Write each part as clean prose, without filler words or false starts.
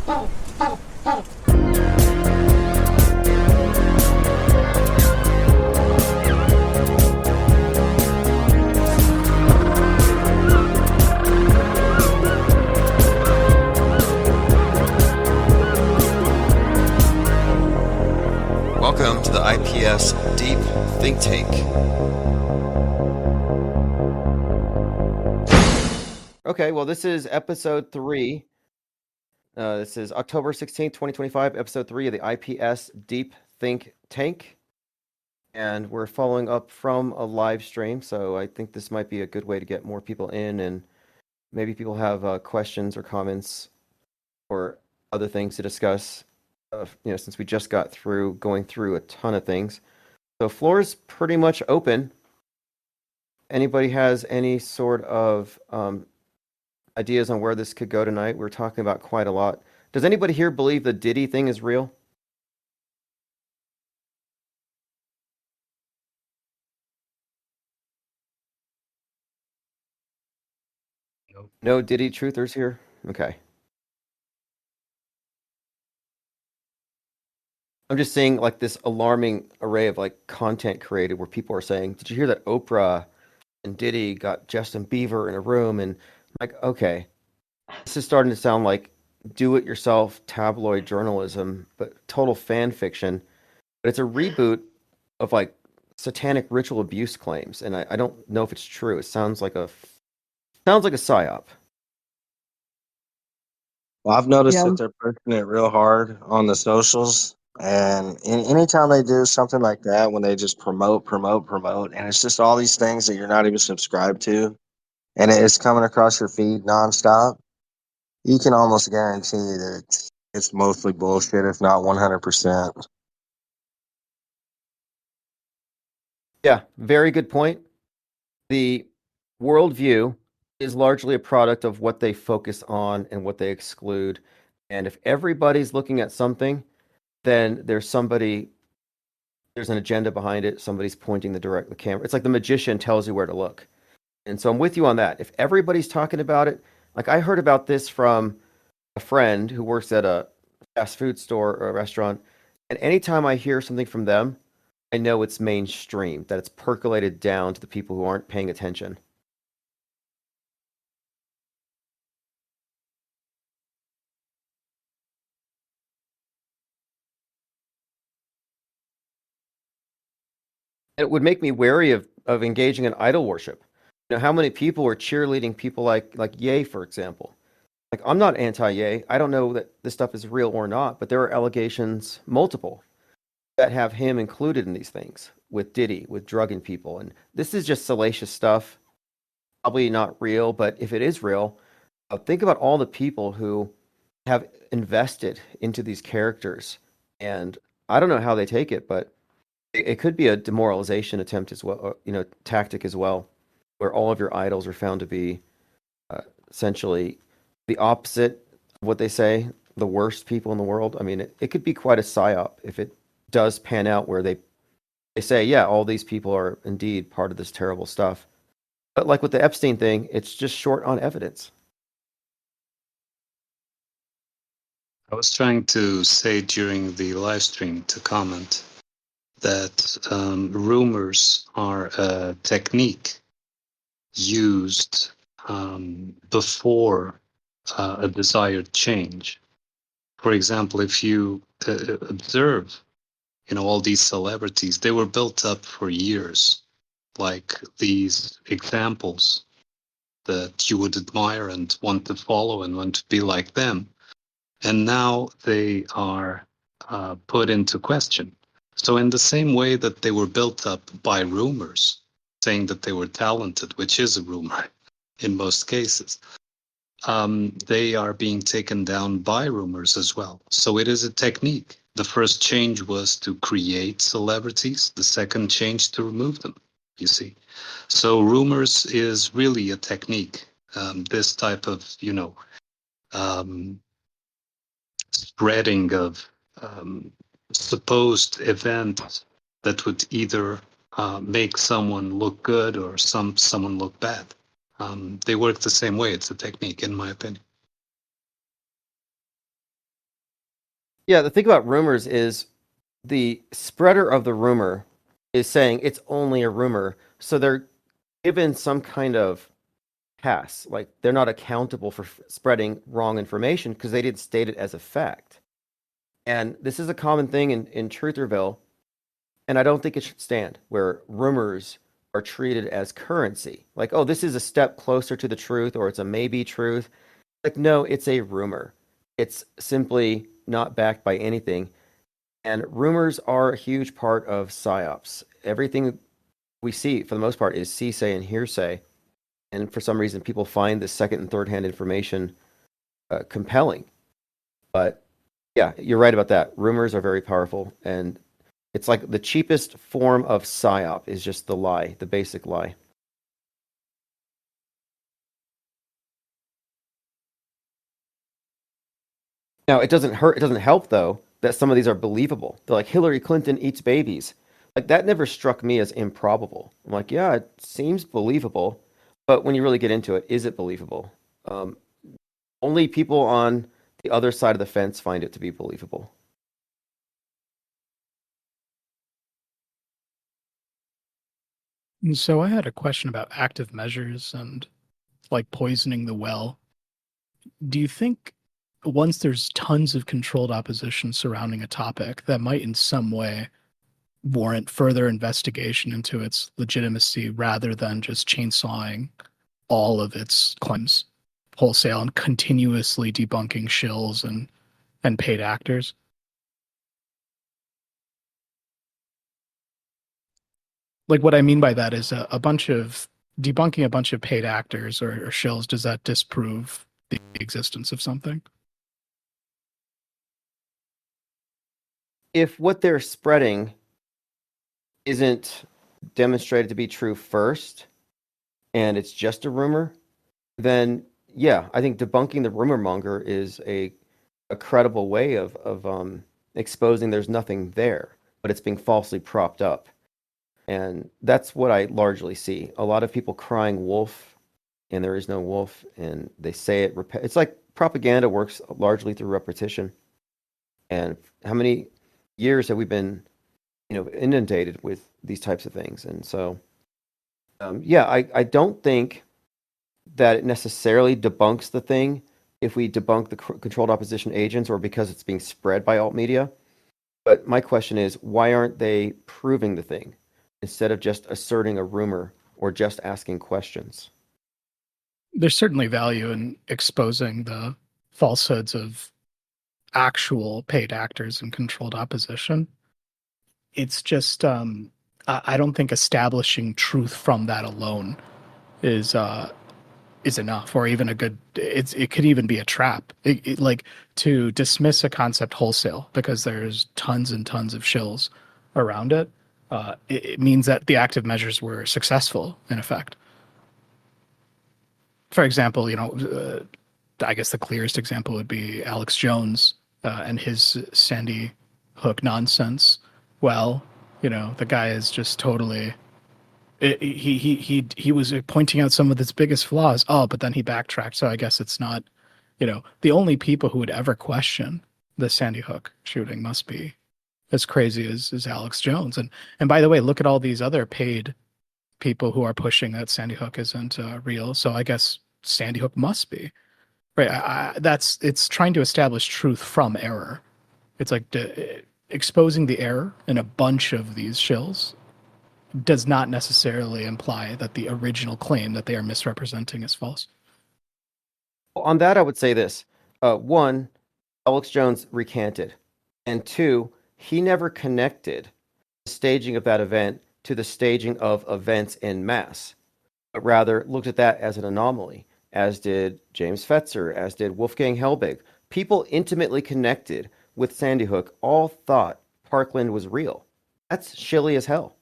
Welcome to the IPS Deep Think Tank. Okay, well, this is episode 3. This is October 16th, 2025, episode 3 of the IPS Deep Think Tank. And we're following up from a live stream, so I think this might be a good way to get more people in, and maybe people have questions or comments or other things to discuss, since we just got through going through a ton of things. So floor is pretty much open. Anybody has any sort of ideas on where this could go tonight? We're talking about quite a lot. Does anybody here believe the Diddy thing is real? No Diddy truthers here? Okay. I'm just seeing like this alarming array of like content created where people are saying, did you hear that Oprah and Diddy got Justin Bieber in a room? And I'm like, okay, this is starting to sound like do-it-yourself tabloid journalism, but total fan fiction. But it's a reboot of like satanic ritual abuse claims, and I don't know if it's true. It sounds like a psyop. Well, I've noticed Yeah, that they're pushing it real hard on the socials. And anytime they do something like that, when they just promote, and it's just all these things that you're not even subscribed to, and it's coming across your feed nonstop, you can almost guarantee that it's mostly bullshit, if not 100%. Yeah, very good point. The worldview is largely a product of what they focus on and what they exclude. And if everybody's looking at something, then there's an agenda behind it. Somebody's pointing the camera. It's like the magician tells you where to look. And so I'm with you on that. If everybody's talking about it, like I heard about this from a friend who works at a fast food store or a restaurant, and anytime I hear something from them, I know it's mainstream, that it's percolated down to the people who aren't paying attention. It would make me wary of engaging in idol worship. How many people are cheerleading people like Ye, for example? Like, I'm not anti-Ye. I don't know that this stuff is real or not, but there are allegations, multiple, that have him included in these things with Diddy, with drugging people. And this is just salacious stuff. Probably not real, but if it is real, think about all the people who have invested into these characters. And I don't know how they take it, but it could be a demoralization attempt as well, tactic as well, where all of your idols are found to be essentially the opposite of what they say, the worst people in the world. I mean, it could be quite a psyop if it does pan out where they say, yeah, all these people are indeed part of this terrible stuff. But like with the Epstein thing, it's just short on evidence. I was trying to say during the live stream to comment that rumors are a technique used before a desired change. For example, if you observe, all these celebrities, they were built up for years, like these examples that you would admire and want to follow and want to be like them. And now they are put into question. So in the same way that they were built up by rumors, saying that they were talented, which is a rumor in most cases, they are being taken down by rumors as well. So it is a technique. The first change was to create celebrities. The second change to remove them, you see. So rumors is really a technique. This type of, spreading of supposed events that would either make someone look good or someone look bad. They work the same way. It's a technique, in my opinion. Yeah, the thing about rumors is the spreader of the rumor is saying it's only a rumor, so they're given some kind of pass. Like they're not accountable for spreading wrong information because they didn't state it as a fact. And this is a common thing in Trutherville, and I don't think it should stand where rumors are treated as currency. Like, oh, this is a step closer to the truth, or it's a maybe truth. Like, no, it's a rumor. It's simply not backed by anything. And rumors are a huge part of psyops. Everything we see, for the most part, is see-say and hearsay. And for some reason, people find this second and third-hand information compelling. But yeah, you're right about that. Rumors are very powerful, and it's like the cheapest form of psyop is just the lie, the basic lie. Now, it doesn't hurt, it doesn't help though that some of these are believable. They're like Hillary Clinton eats babies. Like that never struck me as improbable. I'm like, yeah, it seems believable, but when you really get into it, is it believable? Um, Only people on the other side of the fence find it to be believable. And so I had a question about active measures and like poisoning the well. Do you think once there's tons of controlled opposition surrounding a topic, that might in some way warrant further investigation into its legitimacy rather than just chainsawing all of its claims wholesale and continuously debunking shills and paid actors? Like what I mean by that is a bunch of debunking a bunch of paid actors or shills, does that disprove the existence of something? If what they're spreading isn't demonstrated to be true first, and it's just a rumor, then yeah, I think debunking the rumor monger is a credible way of exposing there's nothing there, but it's being falsely propped up. And that's what I largely see. A lot of people crying wolf, and there is no wolf, and they say it. It's like propaganda works largely through repetition. And how many years have we been, inundated with these types of things? And so, yeah, I don't think that it necessarily debunks the thing if we debunk the controlled opposition agents or because it's being spread by alt media. But my question is, why aren't they proving the thing instead of just asserting a rumor or just asking questions? There's certainly value in exposing the falsehoods of actual paid actors and controlled opposition. It's just I don't think establishing truth from that alone is enough, or even a good. It could even be a trap. Like to dismiss a concept wholesale because there's tons and tons of shills around it. It means that the active measures were successful in effect. For example, I guess the clearest example would be Alex Jones and his Sandy Hook nonsense. Well, the guy is just totally. He was pointing out some of its biggest flaws. Oh, but then he backtracked. So I guess it's not. The only people who would ever question the Sandy Hook shooting must be as crazy as Alex Jones. And by the way, look at all these other paid people who are pushing that Sandy Hook isn't real. So I guess Sandy Hook must be right. It's trying to establish truth from error. It's like exposing the error in a bunch of these shills does not necessarily imply that the original claim that they are misrepresenting is false. On that, I would say this. One, Alex Jones recanted. And two, he never connected the staging of that event to the staging of events in mass, but rather looked at that as an anomaly, as did James Fetzer, as did Wolfgang Helbig. People intimately connected with Sandy Hook all thought Parkland was real. That's shilly as hell.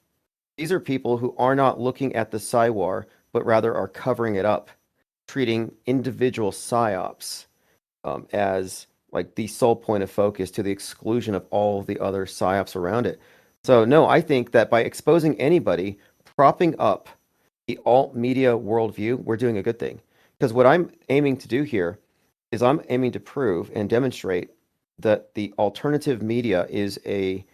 These are people who are not looking at the psywar, but rather are covering it up, treating individual psyops as like the sole point of focus to the exclusion of all the other psyops around it. So no, I think that by exposing anybody, propping up the alt media worldview, we're doing a good thing. Because what I'm aiming to do here is I'm aiming to prove and demonstrate that the alternative media is a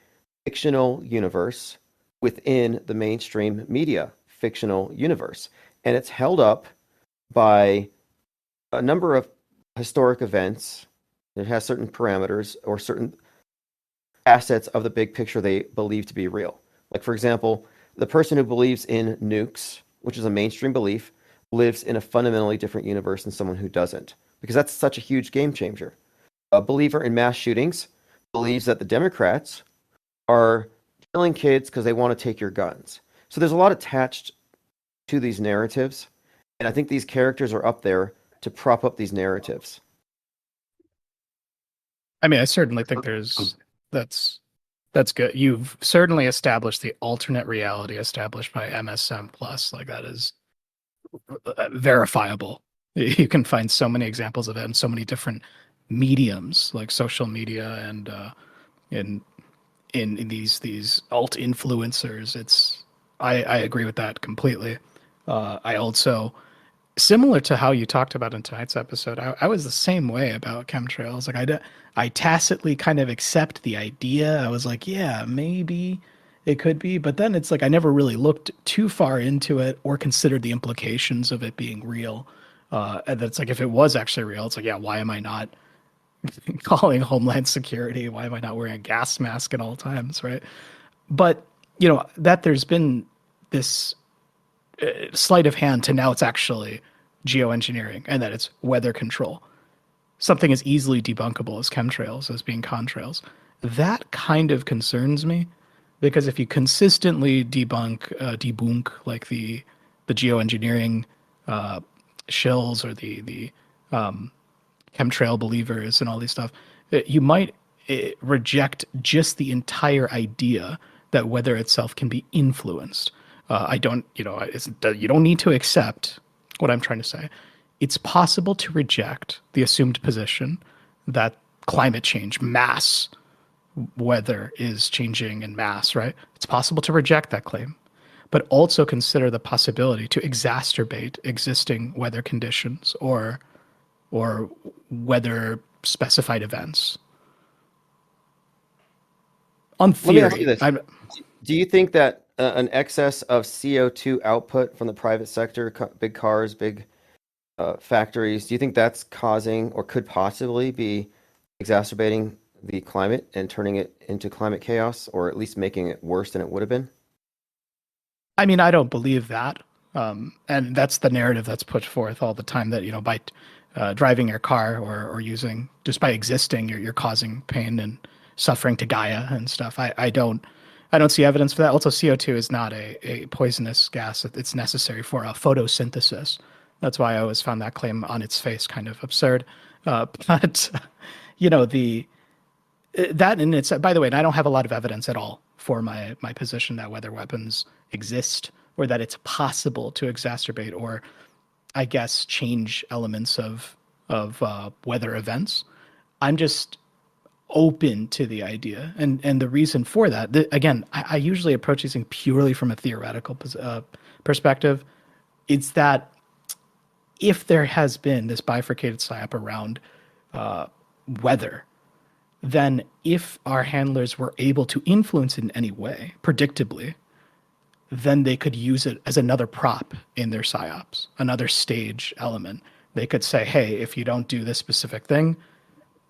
fictional universe within the mainstream media fictional universe. And it's held up by a number of historic events. It has certain parameters or certain assets of the big picture they believe to be real. Like, for example, the person who believes in nukes, which is a mainstream belief, lives in a fundamentally different universe than someone who doesn't, because that's such a huge game changer. A believer in mass shootings believes that the Democrats are killing kids because they want to take your guns. So there's a lot attached to these narratives, and I think these characters are up there to prop up these narratives. I mean, I certainly think that's good. You've certainly established the alternate reality established by MSM plus. Like that is verifiable. You can find so many examples of it in so many different mediums, like social media and in these alt influencers. I agree with that completely. I also, similar to how you talked about in tonight's episode, I was the same way about chemtrails. Like I tacitly kind of accept the idea. I was like, yeah, maybe it could be, but then it's like I never really looked too far into it or considered the implications of it being real. And that's like if it was actually real, it's like, yeah, why am I not calling Homeland Security? Why am I not wearing a gas mask at all times, right? But that there's been this sleight of hand to now it's actually geoengineering and that it's weather control. Something as easily debunkable as chemtrails as being contrails. That kind of concerns me because if you consistently debunk like the geoengineering shills or the chemtrail believers and all these stuff, you might reject just the entire idea that weather itself can be influenced. I don't, you don't need to accept what I'm trying to say. It's possible to reject the assumed position that climate change, mass weather is changing in mass, right? It's possible to reject that claim, but also consider the possibility to exacerbate existing weather conditions or weather specified events. On Let me ask you theory, this. Do you think that an excess of CO2 output from the private sector, big cars, big factories, do you think that's causing or could possibly be exacerbating the climate and turning it into climate chaos, or at least making it worse than it would have been? I mean, I don't believe that. And that's the narrative that's put forth all the time that, by driving your car or using, just by existing, you're causing pain and suffering to Gaia and stuff. I don't see evidence for that. Also, CO2 is not a poisonous gas. It's necessary for photosynthesis. That's why I always found that claim on its face kind of absurd. But, the that in its, by the way, and I don't have a lot of evidence at all for my position that weather weapons exist or that it's possible to exacerbate or I guess change elements of weather events. I'm just open to the idea, and the reason for that. Again, I usually approach these things purely from a theoretical perspective. It's that if there has been this bifurcated psyop around weather, then if our handlers were able to influence it in any way, predictably, then they could use it as another prop in their psyops, another stage element. They could say, hey, if you don't do this specific thing,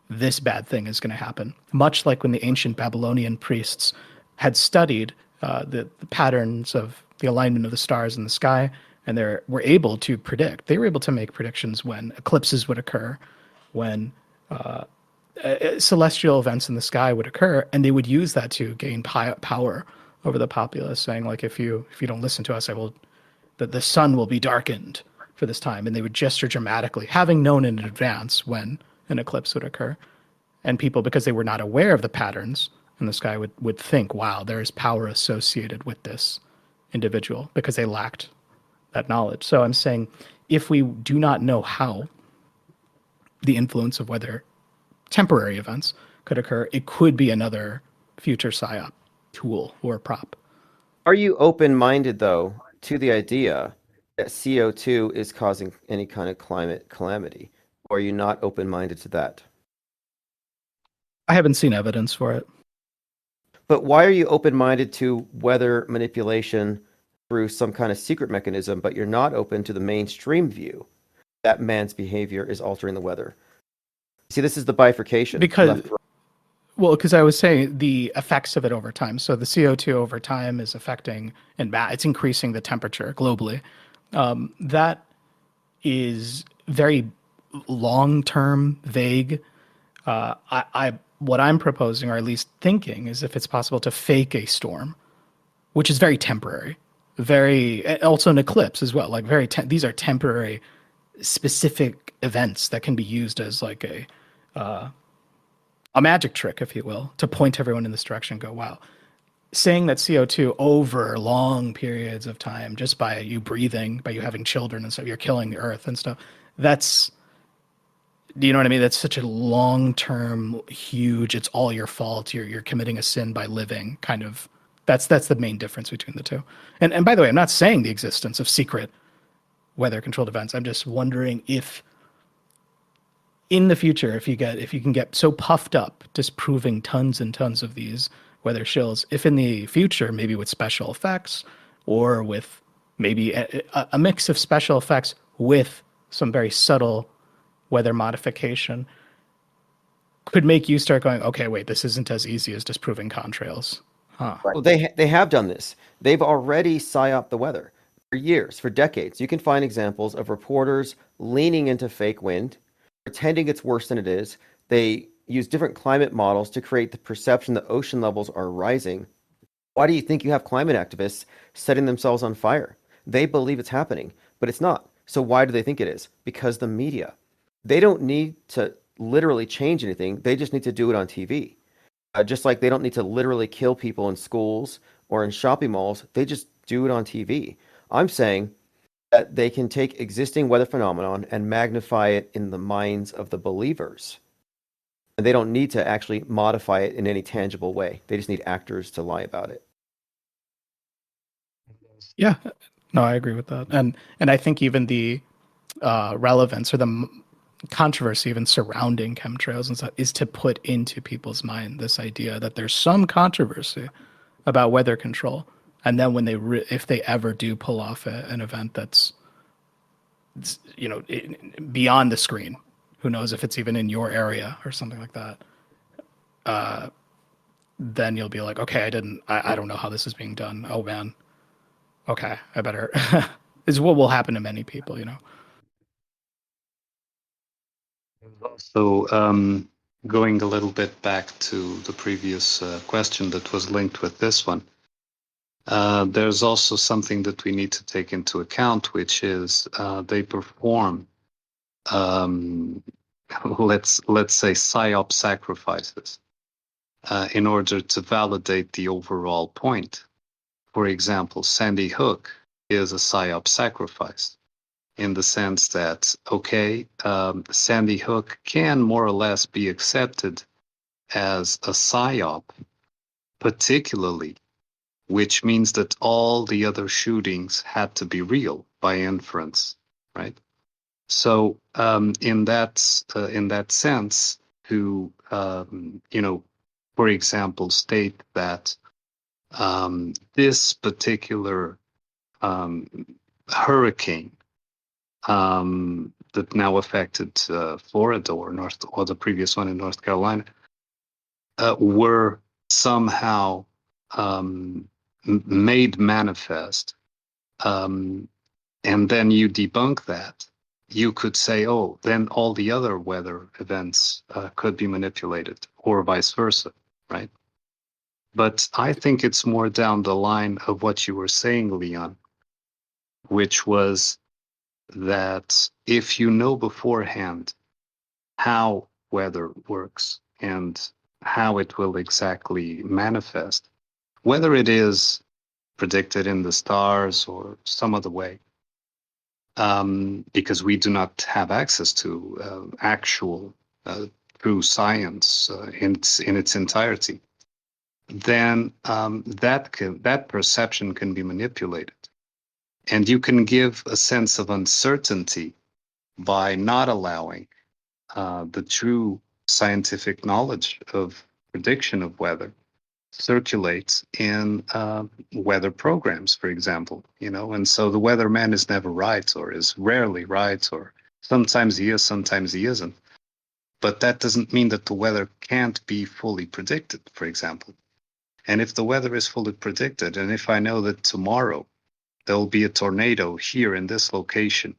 this bad thing is going to happen. Much like when the ancient Babylonian priests had studied the patterns of the alignment of the stars in the sky, and they were able to predict. They were able to make predictions when eclipses would occur, when celestial events in the sky would occur, and they would use that to gain power over the populace, saying like, if you don't listen to us, the sun will be darkened for this time, and they would gesture dramatically, having known in advance when an eclipse would occur, and people, because they were not aware of the patterns in the sky, would think, wow, there is power associated with this individual because they lacked that knowledge. So I'm saying, if we do not know how the influence of weather temporary events could occur, it could be another future psyop tool or prop. Are you open-minded, though, to the idea that CO2 is causing any kind of climate calamity? Or are you not open-minded to that? I haven't seen evidence for it. But why are you open-minded to weather manipulation through some kind of secret mechanism, but you're not open to the mainstream view that man's behavior is altering the weather? See, this is the bifurcation, Because, left, right. well, because I was saying the effects of it over time. So the CO2 over time is affecting and it's increasing the temperature globally. That is very long-term, vague. What I'm proposing, or at least thinking, is if it's possible to fake a storm, which is very temporary, also an eclipse as well. Like these are temporary, specific events that can be used as like a magic trick, if you will, to point everyone in this direction. And go, wow, saying that CO2 over long periods of time, just by you breathing, by you having children and stuff, you're killing the earth and stuff. That's, do you know what I mean? That's such a long-term, huge. It's all your fault. You're committing a sin by living. Kind of. That's the main difference between the two. And by the way, I'm not saying the existence of secret weather-controlled events. I'm just wondering if, in the future, if you can get so puffed up disproving tons and tons of these weather shills, if in the future, maybe with special effects or with maybe a mix of special effects with some very subtle weather modification, could make you start going, okay, wait, this isn't as easy as disproving contrails. Huh. Well, they have done this. They've already psyoped the weather for years, for decades. You can find examples of reporters leaning into fake wind, pretending it's worse than it is. They use different climate models to create the perception that ocean levels are rising. Why do you think you have climate activists setting themselves on fire? They believe it's happening, but it's not. So why do they think it is? Because the media. They don't need to literally change anything. They just need to do it on TV. Just like they don't need to literally kill people in schools or in shopping malls. They just do it on TV. I'm saying that they can take existing weather phenomenon and magnify it in the minds of the believers. And they don't need to actually modify it in any tangible way. They just need actors to lie about it. Yeah, no, I agree with that, and I think even the relevance or the controversy even surrounding chemtrails and stuff is to put into people's mind this idea that there's some controversy about weather control, and then when if they ever do pull off an event that's beyond the screen, who knows if it's even in your area or something like that, then you'll be like, okay, I don't know how this is being done. Oh man, okay, I better. Is what will happen to many people, So, going a little bit back to the previous question that was linked with this one, there's also something that we need to take into account, which is they perform, let's say, psyop sacrifices in order to validate the overall point. For example, Sandy Hook is a psyop sacrifice, in the sense that, okay, Sandy Hook can more or less be accepted as a psyop, particularly, which means that all the other shootings had to be real by inference, right? So, in that sense, to for example, state that this particular hurricane that now affected Florida or the previous one in North Carolina were somehow made manifest, and then you debunk that, you could say, oh, then all the other weather events could be manipulated, or vice versa, right? But I think it's more down the line of what you were saying, Leon, which was that if you know beforehand how weather works and how it will exactly manifest, whether it is predicted in the stars or some other way, because we do not have access to actual true science in its entirety, then that perception can be manipulated. And you can give a sense of uncertainty by not allowing the true scientific knowledge of prediction of weather circulates in weather programs, for example, and so the weatherman is never right, or is rarely right, or sometimes he is, sometimes he isn't. But that doesn't mean that the weather can't be fully predicted, for example. And if the weather is fully predicted, and if I know that tomorrow there'll be a tornado here in this location,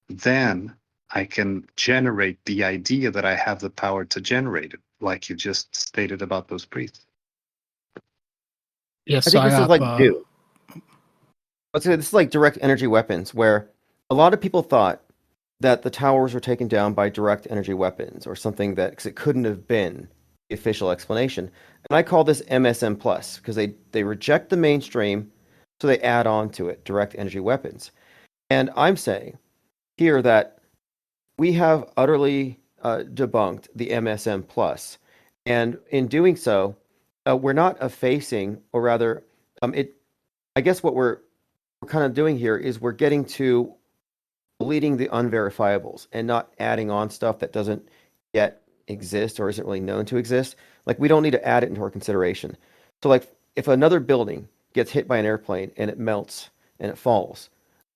then I can generate the idea that I have the power to generate it, like you just stated about those priests. Yeah, I think this is psyop. like new. Let's say this is like direct energy weapons, where a lot of people thought that the towers were taken down by direct energy weapons or something that, because it couldn't have been the official explanation. And I call this MSM plus because they reject the mainstream, so they add on to it direct energy weapons. And I'm saying here that we have utterly debunked the MSM plus, and in doing so, we're not effacing, or rather, it. I guess what we're kind of doing here is we're getting to deleting the unverifiables and not adding on stuff that doesn't yet exist or isn't really known to exist. Like, we don't need to add it into our consideration. So, like, if another building gets hit by an airplane and it melts and it falls,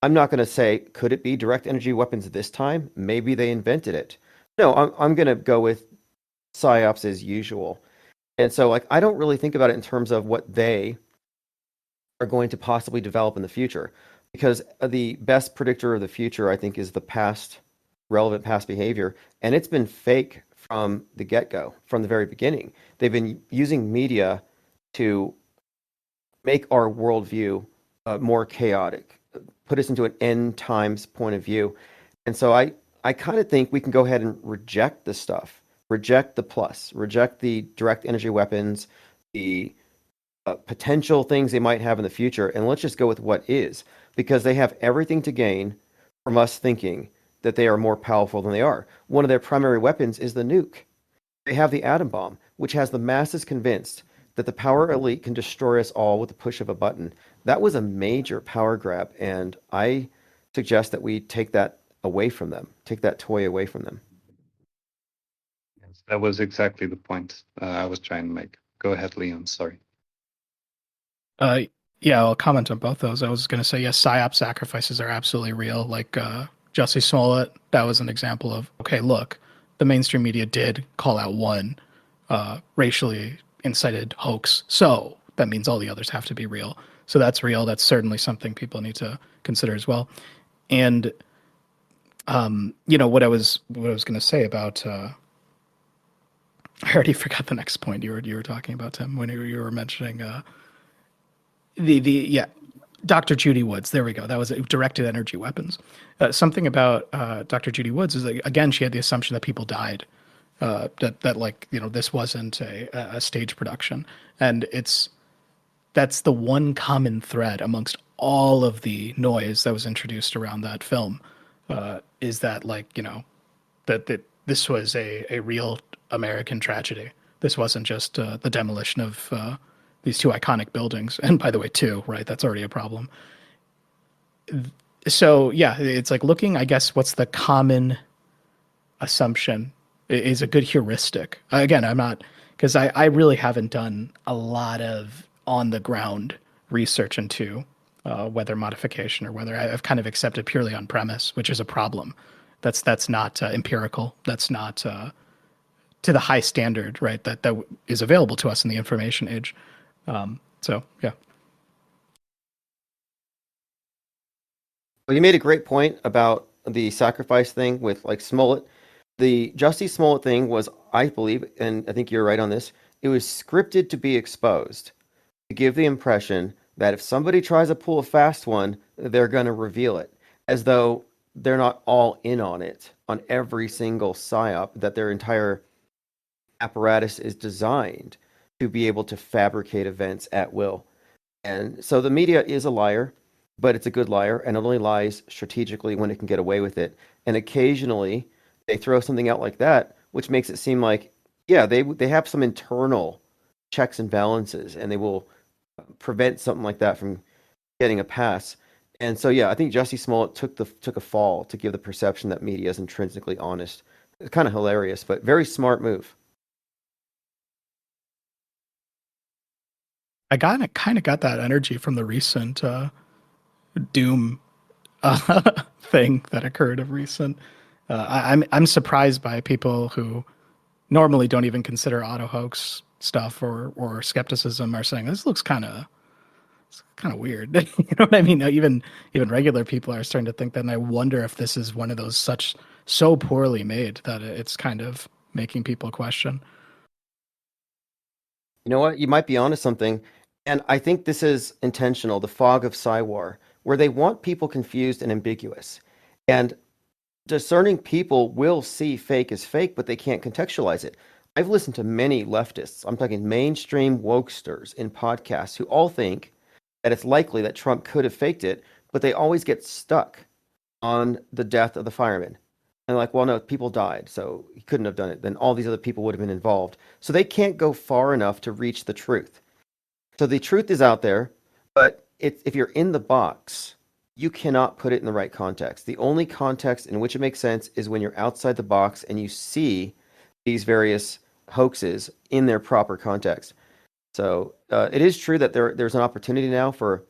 I'm not going to say, could it be direct energy weapons this time? Maybe they invented it. No, I'm going to go with psyops as usual. And so, like, I don't really think about it in terms of what they are going to possibly develop in the future, because the best predictor of the future, I think, is the past, relevant past behavior. And it's been fake from the get-go, from the very beginning. They've been using media to make our worldview more chaotic, put us into an end times point of view. And so I kind of think we can go ahead and reject this stuff, reject the plus, reject the direct energy weapons, the potential things they might have in the future, and let's just go with what is, because they have everything to gain from us thinking that they are more powerful than they are. One of their primary weapons is the nuke. They have the atom bomb, which has the masses convinced that the power elite can destroy us all with the push of a button. That was a major power grab, and I suggest that we take that away from them, take that toy away from them. Yes, that was exactly the point I was trying to make. Go ahead, Leon. Sorry. Yeah, I'll comment on both those. I was going to say, yes, psyop sacrifices are absolutely real. Like Jussie Smollett, that was an example of, okay, look, the mainstream media did call out one racially incited hoax, so that means all the others have to be real. So that's real. That's certainly something people need to consider as well. And what I was going to say about. I already forgot the next point you were talking about, Tim, when you were mentioning yeah, Dr. Judy Woods. There we go. That was directed energy weapons. Something about Dr. Judy Woods is, again, she had the assumption that people died, that this wasn't a stage production, and that's the one common thread amongst all of the noise that was introduced around that film, is that that this was a real American tragedy. This wasn't just the demolition of these two iconic buildings. And by the way, two, right? That's already a problem. So yeah, it's like looking, I guess, what's the common assumption is a good heuristic. Again, I'm not, because I really haven't done a lot of on the ground research into weather modification or weather. I've kind of accepted purely on premise, which is a problem. That's not empirical. That's not to the high standard, right? That is available to us in the information age. So yeah. Well, you made a great point about the sacrifice thing with like Smollett. The Jussie Smollett thing was, I believe, and I think you're right on this, it was scripted to be exposed, to give the impression that if somebody tries to pull a fast one, they're going to reveal it, as though they're not all in on it, on every single psyop, that their entire apparatus is designed to be able to fabricate events at will. And so the media is a liar, but it's a good liar, and it only lies strategically when it can get away with it. And occasionally they throw something out like that, which makes it seem like, yeah, they have some internal checks and balances, and they will prevent something like that from getting a pass. And so, yeah, I think Jussie Smollett took a fall to give the perception that media is intrinsically honest. It's kind of hilarious, but very smart move. I kind of got that energy from the recent Doom thing that occurred of recent. I'm surprised by people who normally don't even consider auto hoax stuff or skepticism are saying this looks kind of weird. You know what I mean? Even regular people are starting to think that, and I wonder if this is one of those so poorly made that it's kind of making people question. You know what? You might be onto something. And I think this is intentional, the fog of Psywar, where they want people confused and ambiguous. And discerning people will see fake as fake, but they can't contextualize it. I've listened to many leftists, I'm talking mainstream wokesters in podcasts, who all think that it's likely that Trump could have faked it, but they always get stuck on the death of the fireman. And like, well, no, people died, so he couldn't have done it. Then all these other people would have been involved. So they can't go far enough to reach the truth. So the truth is out there, but if you're in the box, you cannot put it in the right context. The only context in which it makes sense is when you're outside the box and you see these various hoaxes in their proper context. So it is true that there's an opportunity now for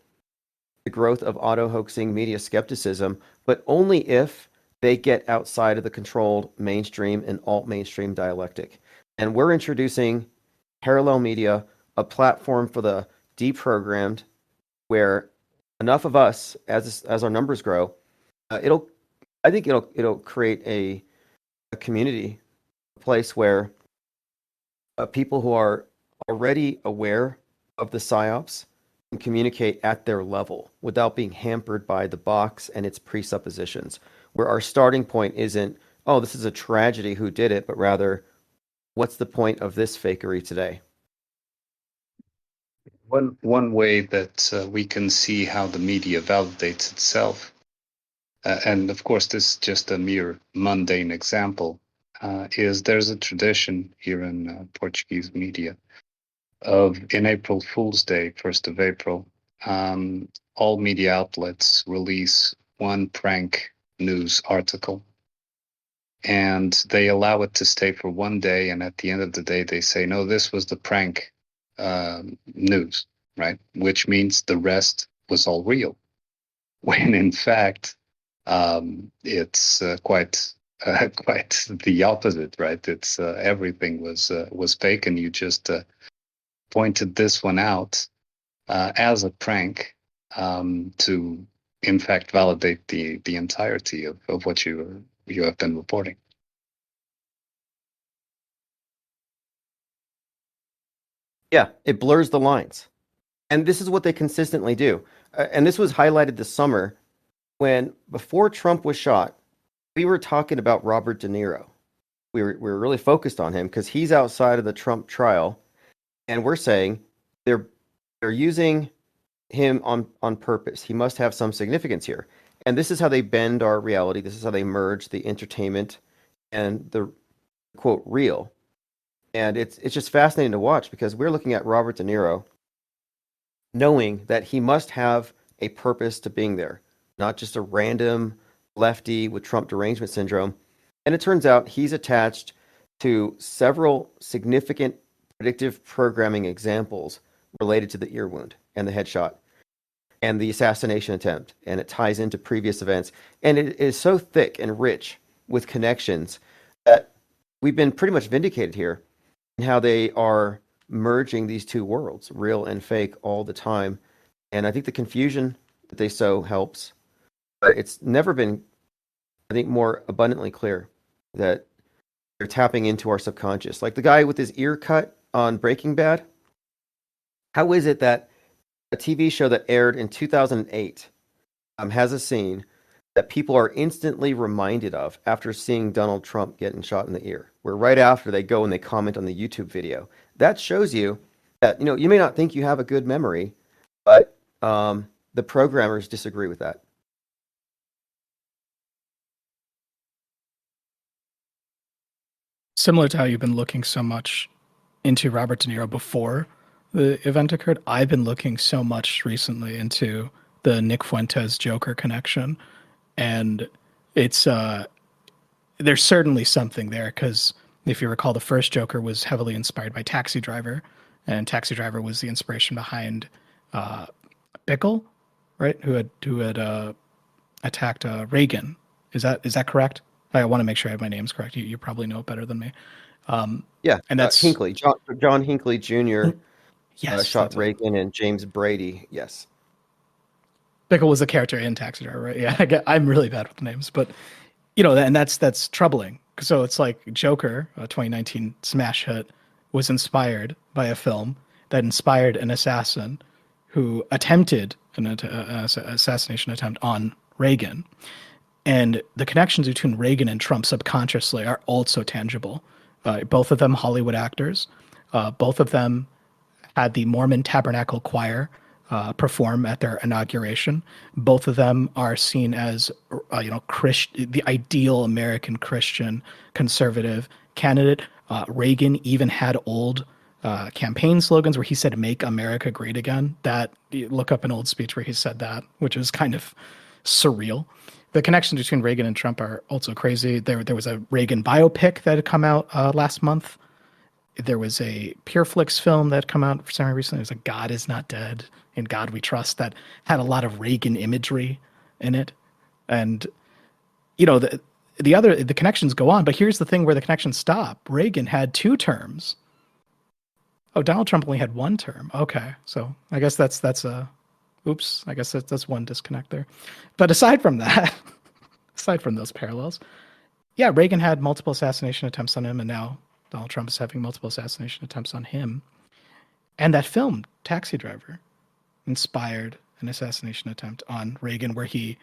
the growth of auto-hoaxing media skepticism, but only if they get outside of the controlled mainstream and alt-mainstream dialectic. And we're introducing parallel media, a platform for the deprogrammed, where enough of us, as our numbers grow, I think it'll create a community, a place where people who are already aware of the psyops can communicate at their level without being hampered by the box and its presuppositions. Where our starting point isn't, oh, this is a tragedy, who did it, but rather, what's the point of this fakery today? One way that we can see how the media validates itself, and of course this is just a mere mundane example, is there's a tradition here in Portuguese media of in April Fool's Day, 1st of April, all media outlets release one prank news article, and they allow it to stay for one day, and at the end of the day they say, no, this was the prank news, right? Which means the rest was all real, when in fact it's quite the opposite, right? It's everything was fake, and you just pointed this one out as a prank to in fact validate the entirety of what you have been reporting. Yeah, it blurs the lines. And this is what they consistently do. And this was highlighted this summer when, before Trump was shot, we were talking about Robert De Niro. We were really focused on him because he's outside of the Trump trial. And we're saying they're using him on purpose. He must have some significance here. And this is how they bend our reality. This is how they merge the entertainment and the quote real. And it's just fascinating to watch because we're looking at Robert De Niro knowing that he must have a purpose to being there, not just a random lefty with Trump derangement syndrome. And it turns out he's attached to several significant predictive programming examples related to the ear wound and the headshot and the assassination attempt. And it ties into previous events. And it is so thick and rich with connections that we've been pretty much vindicated here in how they are merging these two worlds, real and fake, all the time. And I think the confusion that they sow helps. But it's never been, I think, more abundantly clear that they're tapping into our subconscious. Like the guy with his ear cut on Breaking Bad. How is it that a TV show that aired in 2008 has a scene that people are instantly reminded of after seeing Donald Trump getting shot in the ear, where right after they go and they comment on the YouTube video? That shows you that, you may not think you have a good memory, but the programmers disagree with that. Similar to how you've been looking so much into Robert De Niro before the event occurred, I've been looking so much recently into the Nick Fuentes Joker connection, and it's there's certainly something there, because if you recall, the first Joker was heavily inspired by Taxi Driver, and Taxi Driver was the inspiration behind Bickle, right? Who had attacked Reagan. Is that correct? I want to make sure I have my names correct. You probably know it better than me. Yeah, And that's Hinckley, John Hinckley Jr. Yes, Shot that's it. Reagan, and James Brady. Yes. Bickle was the character in Taxi Driver, right? Yeah, I'm really bad with names, but and that's troubling. So it's like Joker, a 2019 smash hit, was inspired by a film that inspired an assassin who attempted an assassination attempt on Reagan. And the connections between Reagan and Trump subconsciously are also tangible. Both of them Hollywood actors. Both of them had the Mormon Tabernacle Choir perform at their inauguration. Both of them are seen as, the ideal American Christian conservative candidate. Reagan even had old campaign slogans where he said "Make America Great Again." That, you look up an old speech where he said that, which is kind of surreal. The connections between Reagan and Trump are also crazy. There was a Reagan biopic that had come out last month. There was a PureFlix film that had come out for some reason recently. It was a "God Is Not Dead, In God We Trust" that had a lot of Reagan imagery in it. And the connections go on, but here's the thing where the connections stop. Reagan had 2 terms. Oh, Donald Trump only had 1 term. Okay, so I guess that's a oops. I guess that's one disconnect there. But aside from that, aside from those parallels, yeah, Reagan had multiple assassination attempts on him, and now Donald Trump is having multiple assassination attempts on him. And that film, Taxi Driver, inspired an assassination attempt on Reagan where he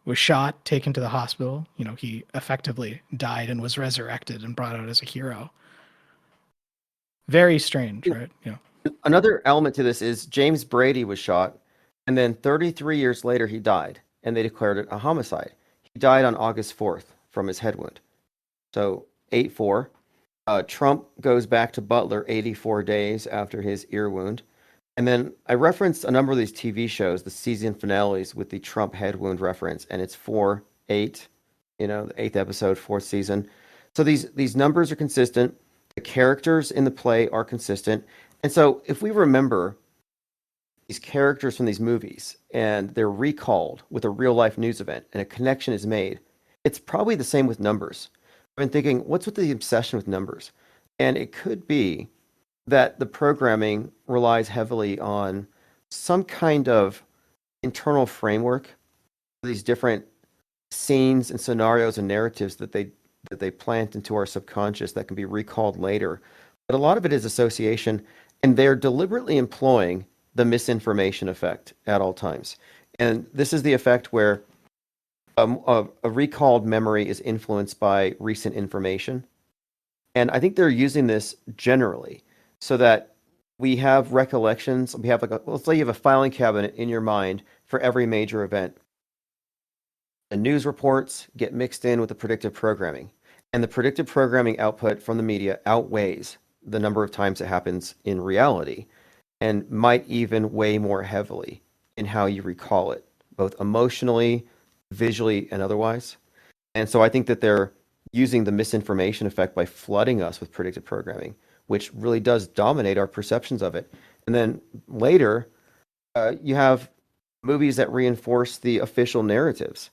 was shot, taken to the hospital. He effectively died and was resurrected and brought out as a hero. Very strange, right? Another element to this is James Brady was shot, and then 33 years later he died, and they declared it a homicide. He died on August 4th from his head wound. So 8-4. Trump goes back to Butler 84 days after his ear wound. And then I referenced a number of these TV shows, the season finales with the Trump head wound reference, and it's 4-8, the 8th episode, 4th season. So these numbers are consistent. The characters in the play are consistent. And so if we remember these characters from these movies and they're recalled with a real life news event and a connection is made, it's probably the same with numbers. I've been thinking, what's with the obsession with numbers? And it could be that the programming relies heavily on some kind of internal framework, these different scenes and scenarios and narratives that they plant into our subconscious that can be recalled later. But a lot of it is association, and they're deliberately employing the misinformation effect at all times. And this is the effect where a recalled memory is influenced by recent information. And I think they're using this generally so that we have recollections. We have let's say you have a filing cabinet in your mind for every major event. The news reports get mixed in with the predictive programming. And the predictive programming output from the media outweighs the number of times it happens in reality and might even weigh more heavily in how you recall it, both emotionally, visually, and otherwise. And so I think that they're using the misinformation effect by flooding us with predictive programming, which really does dominate our perceptions of it. And then later, you have movies that reinforce the official narratives.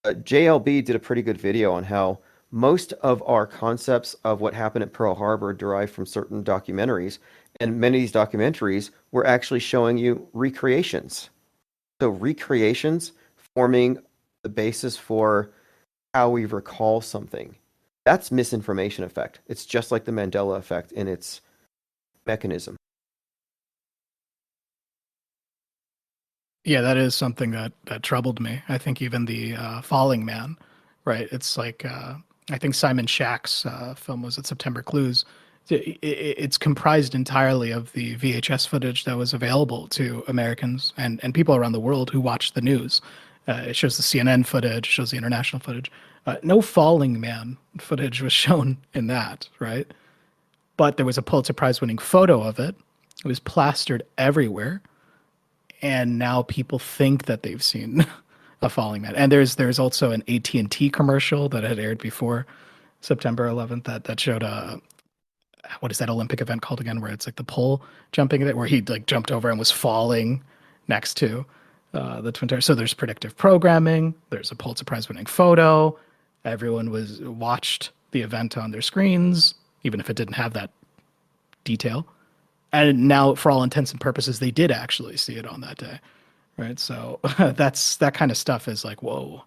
JLB did a pretty good video on how most of our concepts of what happened at Pearl Harbor derive from certain documentaries, and many of these documentaries were actually showing you recreations. So recreations forming the basis for how we recall something. That's misinformation effect. It's just like the Mandela effect in its mechanism. Yeah, that is something that troubled me. I think even the Falling Man, right? It's like I think Simon Shack's film was it September Clues. It's comprised entirely of the VHS footage that was available to Americans and people around the world who watched the news. It shows the CNN footage, shows the international footage. No Falling Man footage was shown in that, right? But there was a Pulitzer Prize winning photo of it. It was plastered everywhere. And now people think that they've seen a Falling Man. And there's also an AT&T commercial that had aired before September 11th, that showed what is that Olympic event called again, where it's like the pole jumping, where he like jumped over and was falling next to the Twin Towers. So there's predictive programming. There's a Pulitzer Prize winning photo. Everyone watched the event on their screens, even if it didn't have that detail. And now, for all intents and purposes, they did actually see it on that day, right? So that kind of stuff is like, whoa,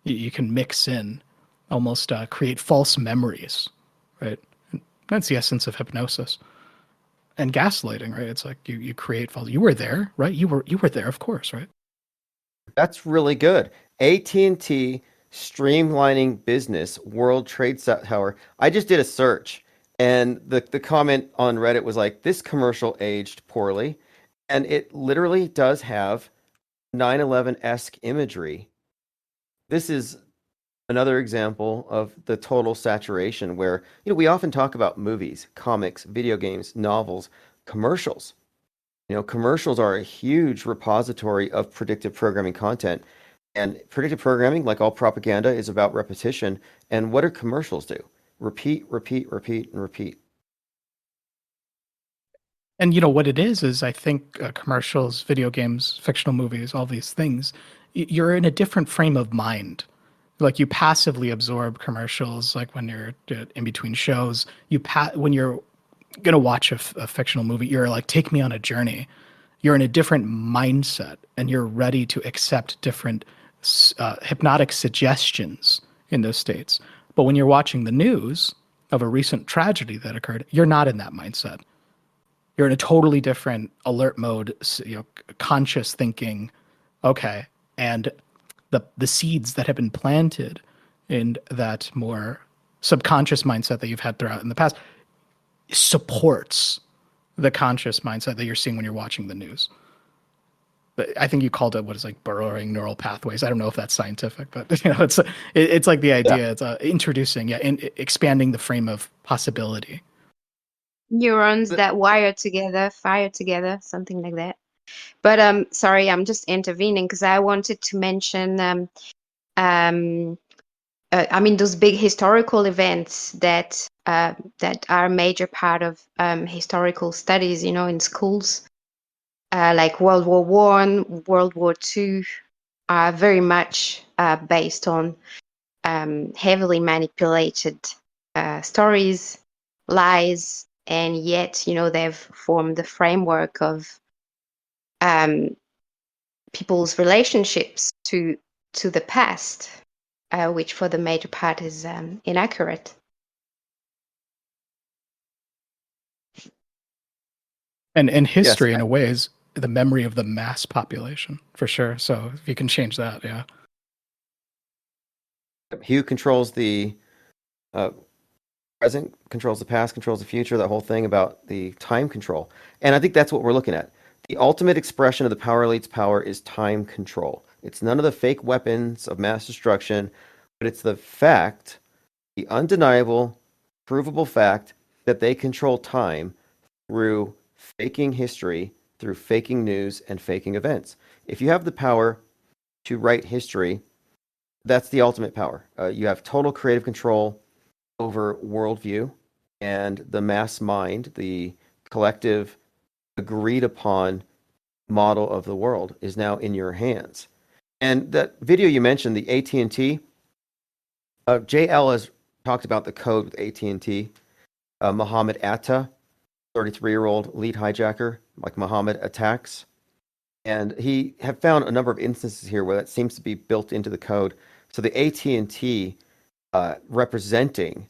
you can mix in, almost create false memories, right? And that's the essence of hypnosis and gaslighting, right? It's like you create false. You were there, right? You were there, of course, right? That's really good. AT&T streamlining business, World Trade Tower. I just did a search, and the comment on Reddit was like, this commercial aged poorly. And it literally does have 9/11-esque imagery. This is another example of the total saturation where, we often talk about movies, comics, video games, novels, commercials. Commercials are a huge repository of predictive programming content. And predictive programming, like all propaganda, is about repetition. And what do commercials do? Repeat, repeat, repeat, and repeat. And what it is I think commercials, video games, fictional movies, all these things, you're in a different frame of mind. Like you passively absorb commercials, like when you're in between shows. When you're gonna watch a fictional movie, you're like, take me on a journey. You're in a different mindset, and you're ready to accept different hypnotic suggestions in those states. But when you're watching the news of a recent tragedy that occurred, you're not in that mindset. You're in a totally different alert mode, conscious thinking. Okay, and the seeds that have been planted in that more subconscious mindset that you've had throughout in the past supports the conscious mindset that you're seeing when you're watching the news. But I think you called it what is like burrowing neural pathways. I don't know if that's scientific, but it's like the idea. Yeah. It's introducing, and expanding the frame of possibility. Neurons that wire together, fire together, something like that. But sorry, I'm just intervening because I wanted to mention, those big historical events that are a major part of historical studies, in schools, like World War I, World War II, are very much based on heavily manipulated stories, lies, and yet, they've formed the framework of people's relationships to the past, which for the major part is inaccurate. And history, yes, in a way, is the memory of the mass population, for sure. So if you can change that, yeah. He who controls the present, controls the past, controls the future, that whole thing about the time control. And I think that's what we're looking at. The ultimate expression of the power elite's power is time control. It's none of the fake weapons of mass destruction, but it's the fact, the undeniable, provable fact that they control time through faking history, through faking news and faking events. If you have the power to write history, that's the ultimate power. You have total creative control over worldview, and the mass mind, the collective agreed upon model of the world is now in your hands. And that video you mentioned, the AT&T, JL has talked about the code with AT&T. Mohammed Atta, 33-year-old lead hijacker, like Mohammed attacks. And he have found a number of instances here where that seems to be built into the code. So the AT&T representing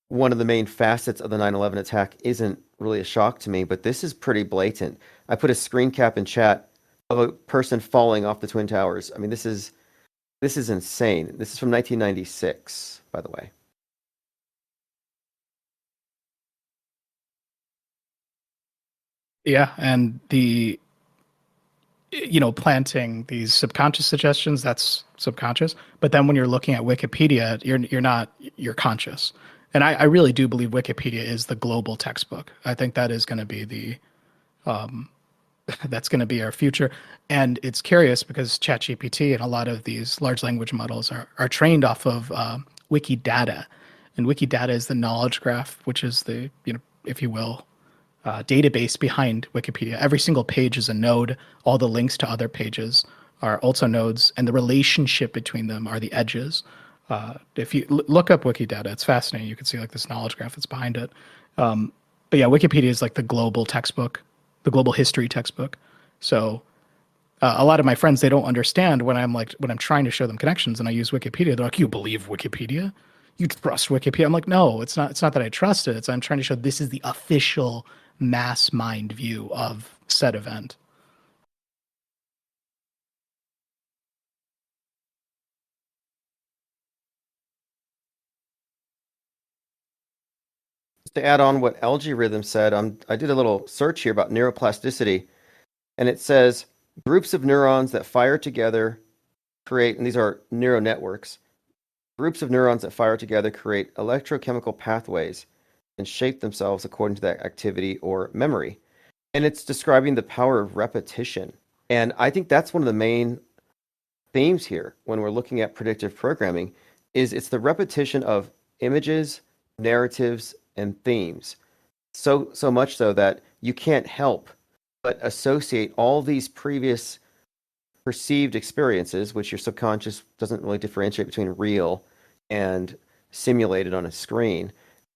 one of the main facets of the 9/11 attack isn't really a shock to me, but this is pretty blatant. I put a screen cap in chat of a person falling off the Twin Towers. I mean, this is insane. This is from 1996, by the way. Yeah, and the planting these subconscious suggestions, that's subconscious. But then when you're looking at Wikipedia, you're conscious. And I really do believe Wikipedia is the global textbook. I think that is going to be that's going to be our future. And it's curious because ChatGPT and a lot of these large language models are trained off of Wikidata. and Wikidata is the knowledge graph, which is the, if you will, database behind Wikipedia. Every single page is a node. All the links to other pages are also nodes, and the relationship between them are the edges. If you look up Wikidata, it's fascinating. You can see like this knowledge graph that's behind it. But yeah, Wikipedia is like the global textbook, the global history textbook. So a lot of my friends, they don't understand when I'm trying to show them connections and I use Wikipedia. They're like, "You believe Wikipedia? You trust Wikipedia?" I'm like, "No, it's not. It's not that I trust it. I'm trying to show this is the official mass mind view of said event." To add on what LG Rhythm said, I did a little search here about neuroplasticity, and it says groups of neurons that fire together create, and these are neural networks, groups of neurons that fire together create electrochemical pathways and shape themselves according to that activity or memory. And it's describing the power of repetition. And I think that's one of the main themes here when we're looking at predictive programming is it's the repetition of images, narratives, and themes. So much so that you can't help but associate all these previous perceived experiences, which your subconscious doesn't really differentiate between real and simulated on a screen.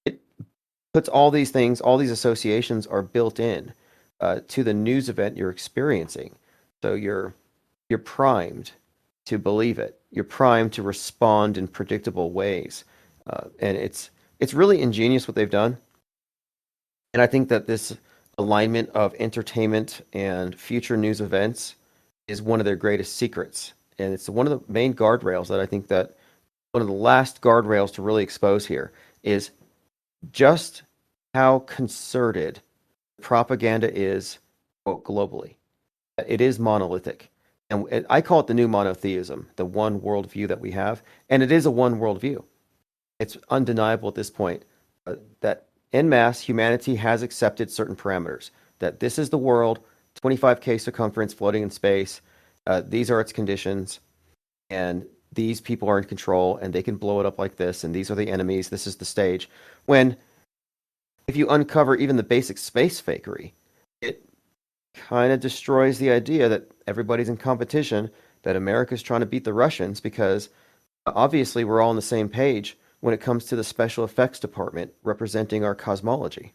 It puts all these things, all these associations are built in to the news event you're experiencing. So you're primed to believe it. You're primed to respond in predictable ways, and it's really ingenious what they've done. And I think that this alignment of entertainment and future news events is one of their greatest secrets. And it's one of the main guardrails that I think that one of the last guardrails to really expose here is just how concerted propaganda is, quote, globally. It is monolithic. And I call it the new monotheism, the one worldview that we have. And it is a one worldview. It's undeniable at this point that en masse humanity has accepted certain parameters, that this is the world, 25K circumference floating in space. These are its conditions, and these people are in control, and they can blow it up like this, and these are the enemies. This is the stage. When, if you uncover even the basic space fakery, it kind of destroys the idea that everybody's in competition, that America's trying to beat the Russians, because obviously we're all on the same page when it comes to the special effects department representing our cosmology.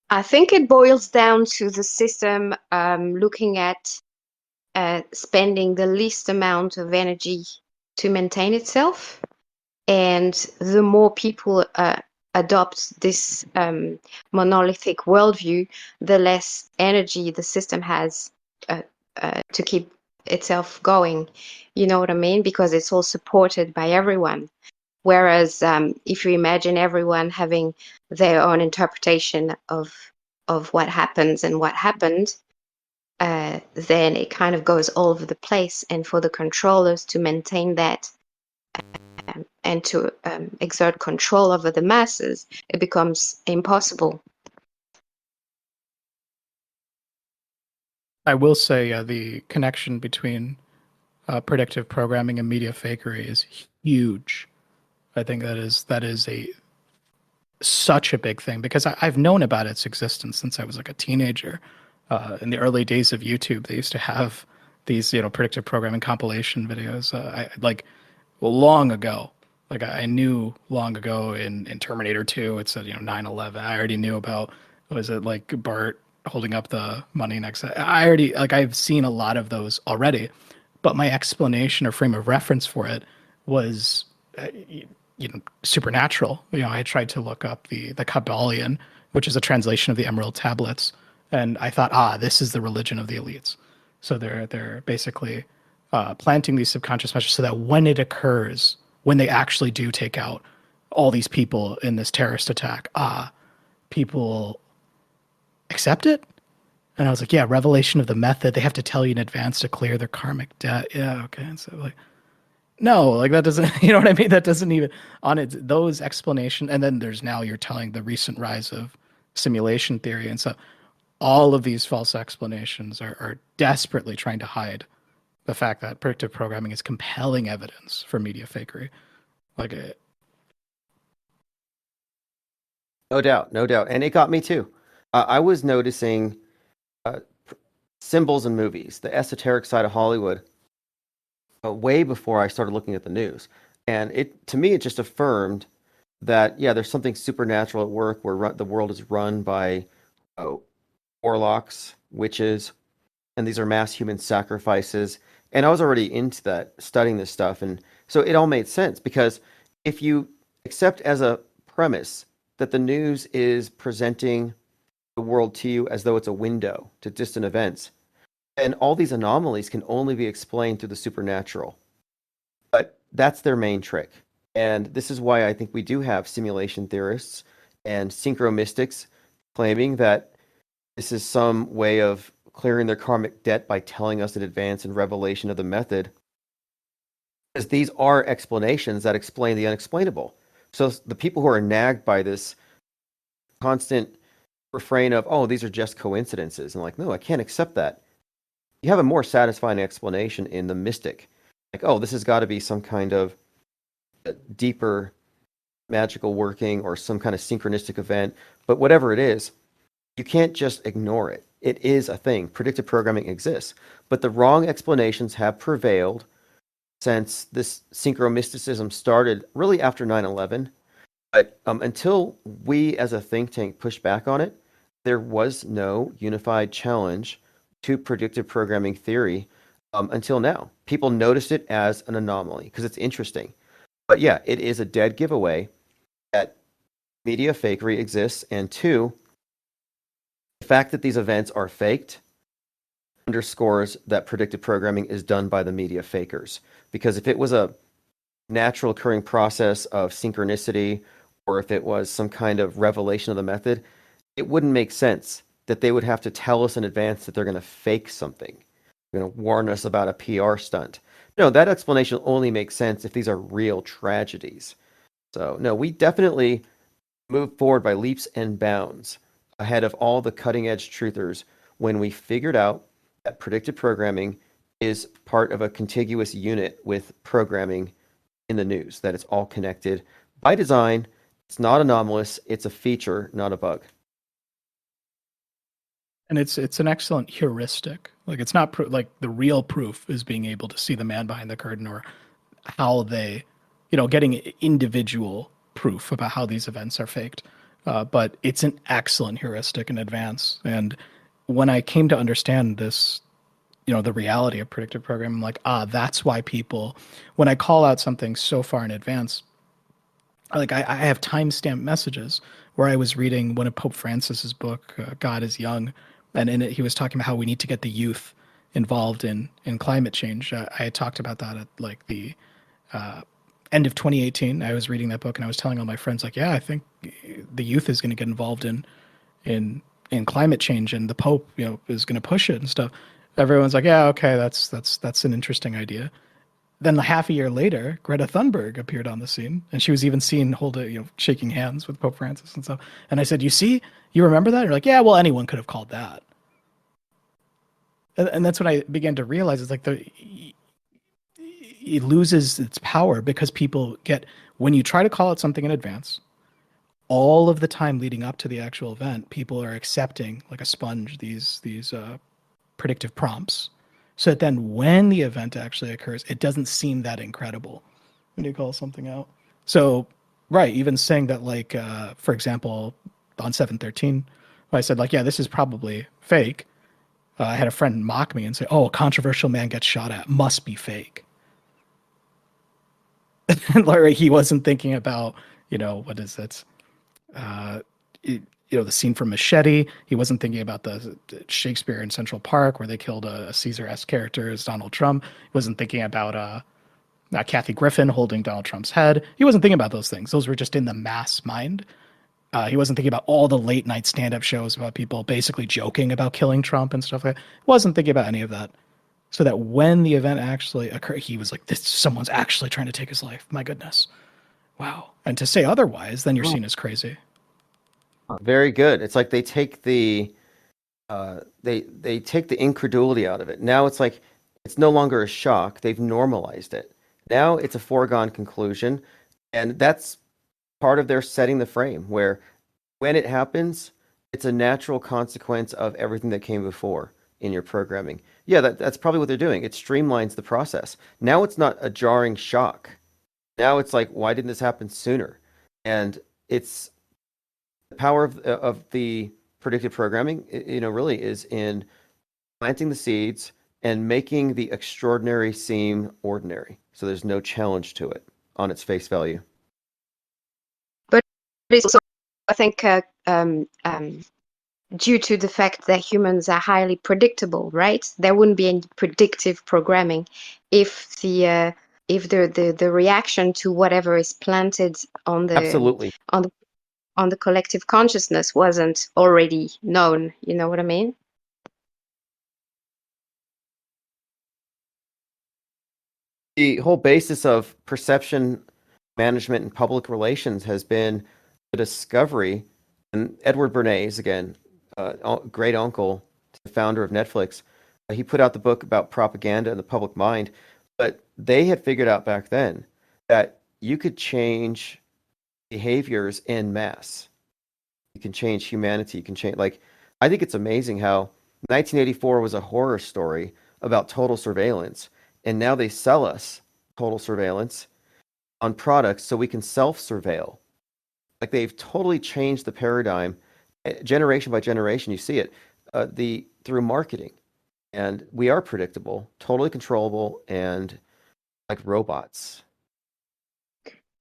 I think it boils down to the system looking at spending the least amount of energy to maintain itself. And the more people adopt this monolithic worldview, the less energy the system has to keep itself going. You know what I mean? Because it's all supported by everyone. Whereas if you imagine everyone having their own interpretation of what happens and what happened, then it kind of goes all over the place. And for the controllers to maintain that and to exert control over the masses, it becomes impossible. I will say the connection between predictive programming and media fakery is huge. I think that is a such a big thing because I've known about its existence since I was like a teenager. In the early days of YouTube, they used to have these, predictive programming compilation videos. Long ago. Like I knew long ago in Terminator 2, it said, 9/11. I already knew about, was it like Bart holding up the money next? I already, I've seen a lot of those already, but my explanation or frame of reference for it was, supernatural. I tried to look up the Kabbalion, which is a translation of the Emerald Tablets, and I thought, this is the religion of the elites. So they're basically planting these subconscious messages so that when it occurs, when they actually do take out all these people in this terrorist attack, people accept it. And I was like, yeah, revelation of the method. They have to tell you in advance to clear their karmic debt. Yeah, okay. And so no, that doesn't, you know what I mean? That doesn't even, on it, those explanation. And then there's now you're telling the recent rise of simulation theory. And so all of these false explanations are desperately trying to hide the fact that predictive programming is compelling evidence for media fakery. Like, No doubt, no doubt. And it got me too. I was noticing uh, symbols in movies, the esoteric side of Hollywood, way before I started looking at the news. And to me, it just affirmed that, yeah, there's something supernatural at work where the world is run by uh, warlocks, witches, and these are mass human sacrifices. And I was already into that, studying this stuff. And so it all made sense because if you accept as a premise that the news is presenting the world to you as though it's a window to distant events, and all these anomalies can only be explained through the supernatural. But that's their main trick. And this is why I think we do have simulation theorists and synchromystics claiming that this is some way of clearing their karmic debt by telling us in advance in revelation of the method. Because these are explanations that explain the unexplainable. So the people who are nagged by this constant refrain of, oh, these are just coincidences, and like, no, I can't accept that. You have a more satisfying explanation in the mystic. Like, oh, this has got to be some kind of deeper magical working or some kind of synchronistic event. But whatever it is, you can't just ignore it. It is a thing. Predictive programming exists. But the wrong explanations have prevailed since this synchromysticism started really after 9/11. But until we as a think tank pushed back on it, there was no unified challenge to predictive programming theory until now. People noticed it as an anomaly because it's interesting. But yeah, it is a dead giveaway that media fakery exists. And two, the fact that these events are faked underscores that predictive programming is done by the media fakers. Because if it was a natural occurring process of synchronicity, or if it was some kind of revelation of the method, it wouldn't make sense that they would have to tell us in advance that they're going to fake something. They're going to warn us about a PR stunt. No, that explanation only makes sense if these are real tragedies. So, no, we definitely moved forward by leaps and bounds ahead of all the cutting edge truthers when we figured out that predictive programming is part of a contiguous unit with programming in the news, that it's all connected by design. It's not anomalous. It's a feature, not a bug. and it's an excellent heuristic. Like, it's not like the real proof is being able to see the man behind the curtain, or how they, getting individual proof about how these events are faked. But it's an excellent heuristic in advance. And when I came to understand this, the reality of predictive programming, I'm like, that's why people, when I call out something so far in advance, like I have timestamp messages where I was reading one of Pope Francis's book, God is Young, and in it he was talking about how we need to get the youth involved in climate change. I had talked about that at like the end of 2018. I was reading that book and I was telling all my friends, like, yeah, I think the youth is going to get involved in climate change, and the Pope, is going to push it and stuff. Everyone's like, yeah, okay, that's an interesting idea. Then half a year later, Greta Thunberg appeared on the scene, and she was even seen shaking hands with Pope Francis and stuff. And I said, you remember that? And you're like, yeah, well, anyone could have called that. And that's when I began to realize, it's like it loses its power because people when you try to call out something in advance, all of the time leading up to the actual event, people are accepting like a sponge these predictive prompts, so that then when the event actually occurs, it doesn't seem that incredible when you call something out. So, right, even saying that, like, for example, on 7/13, I said, like, yeah, this is probably fake. I had a friend mock me and say, oh, a controversial man gets shot at, must be fake. Like, he wasn't thinking about, what is that? The scene from Machete. He wasn't thinking about the Shakespeare in Central Park where they killed a Caesar-esque character as Donald Trump. He wasn't thinking about Kathy Griffin holding Donald Trump's head. He wasn't thinking about those things. Those were just in the mass mind. He wasn't thinking about all the late night stand-up shows about people basically joking about killing Trump and stuff like that. He wasn't thinking about any of that. So that when the event actually occurred, he was like, someone's actually trying to take his life. My goodness. Wow. And to say otherwise, then you're seen as crazy. Very good. It's like they take the they take the incredulity out of it. Now it's like It's no longer a shock. They've normalized it. Now it's a foregone conclusion, and that's part of their setting the frame where when it happens, it's a natural consequence of everything that came before in your programming. Yeah, that's probably what they're doing. It streamlines the process. Now it's not a jarring shock. Now it's like, why didn't this happen sooner? And it's the power of the predictive programming, really is in planting the seeds and making the extraordinary seem ordinary. So there's no challenge to it on its face value. But it's also, I think, due to the fact that humans are highly predictable, right? There wouldn't be any predictive programming if the reaction to whatever is planted on Absolutely. the collective consciousness wasn't already known. You know what I mean? The whole basis of perception management and public relations has been the discovery, and Edward Bernays, again, great uncle to the founder of Netflix, he put out the book about propaganda and the public mind, but they had figured out back then that you could change behaviors en masse. You can change humanity. You can change, I think it's amazing how 1984 was a horror story about total surveillance, and now they sell us total surveillance on products so we can self-surveil. Like they've totally changed the paradigm, generation by generation. You see it through marketing, and we are predictable, totally controllable, and like robots.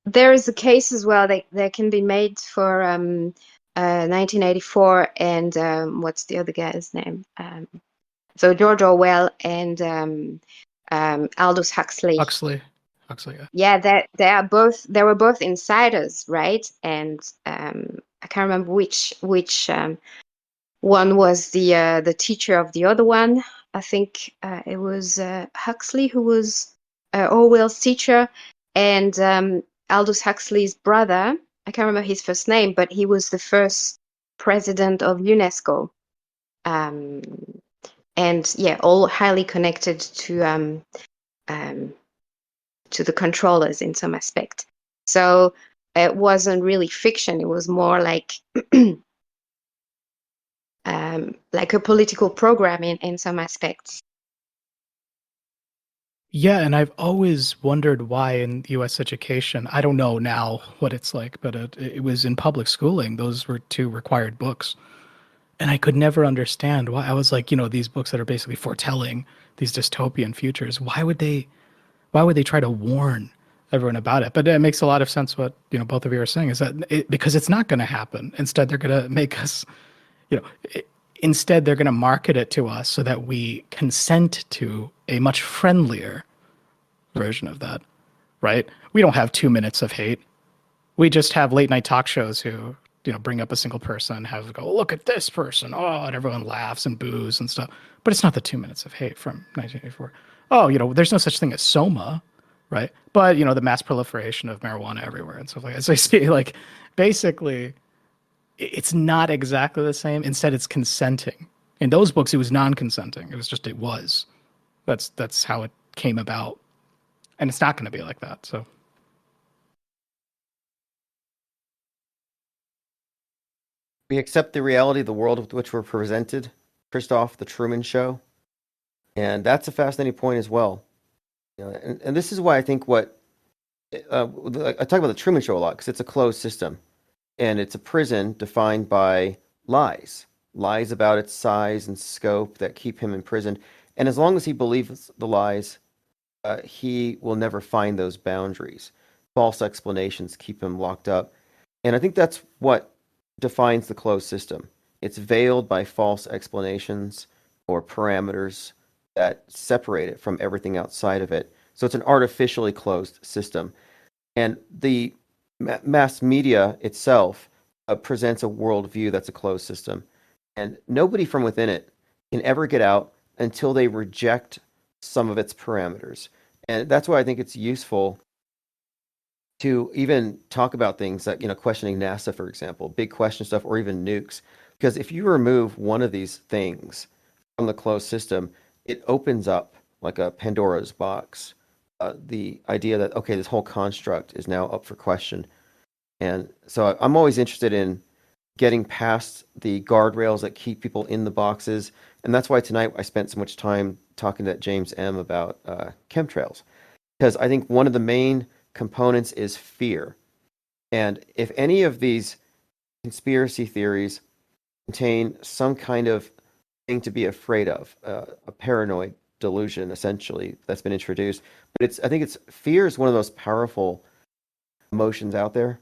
There is a case as well that can be made for 1984 and what's the other guy's name? So George Orwell and Aldous Huxley. Huxley, Yeah, they were both insiders, right? And I can't remember which one was the teacher of the other one. I think it was Huxley who was Orwell's teacher, and Aldous Huxley's brother. I can't remember his first name, but he was the first president of UNESCO. And yeah, all highly connected to the controllers in some aspect. So it wasn't really fiction. It was more like like a political program in some aspects. Yeah, and I've always wondered why in U.S. education, I don't know now what it's like, but it was in public schooling. Those were two required books. And I could never understand why. I was like, these books that are basically foretelling these dystopian futures, why would they try to warn everyone about it? But it makes a lot of sense what, both of you are saying is that because it's not going to happen. Instead, they're going to make us, instead they're going to market it to us so that we consent to a much friendlier version of that, right? We don't have 2 minutes of hate. We just have late night talk shows who, bring up a single person, have go, look at this person. Oh, and everyone laughs and boos and stuff. But it's not the 2 minutes of hate from 1984. Oh, there's no such thing as Soma, right? But, the mass proliferation of marijuana everywhere and stuff like that. So you see, basically, it's not exactly the same. Instead, it's consenting. In those books, it was non-consenting. It was. That's how it came about. And it's not going to be like that, so. We accept the reality of the world with which we're presented, Christoph, the Truman Show. And that's a fascinating point as well. And this is why I think I talk about the Truman Show a lot, because it's a closed system. And it's a prison defined by lies about its size and scope that keep him imprisoned. And as long as he believes the lies, he will never find those boundaries. False explanations keep him locked up. And I think that's what defines the closed system. It's veiled by false explanations or parameters that separate it from everything outside of it. So it's an artificially closed system. And the mass media itself presents a worldview that's a closed system. And nobody from within it can ever get out until they reject some of its parameters. And that's why I think it's useful to even talk about things like, questioning NASA, for example, big question stuff, or even nukes. Because if you remove one of these things from the closed system, it opens up like a Pandora's box. The idea that, okay, this whole construct is now up for question. And so I'm always interested in getting past the guardrails that keep people in the boxes. And that's why tonight I spent so much time talking to James M. about chemtrails. Because I think one of the main components is fear. And if any of these conspiracy theories contain some kind of thing to be afraid of, a paranoid delusion, essentially, that's been introduced. But I think fear is one of the most powerful emotions out there.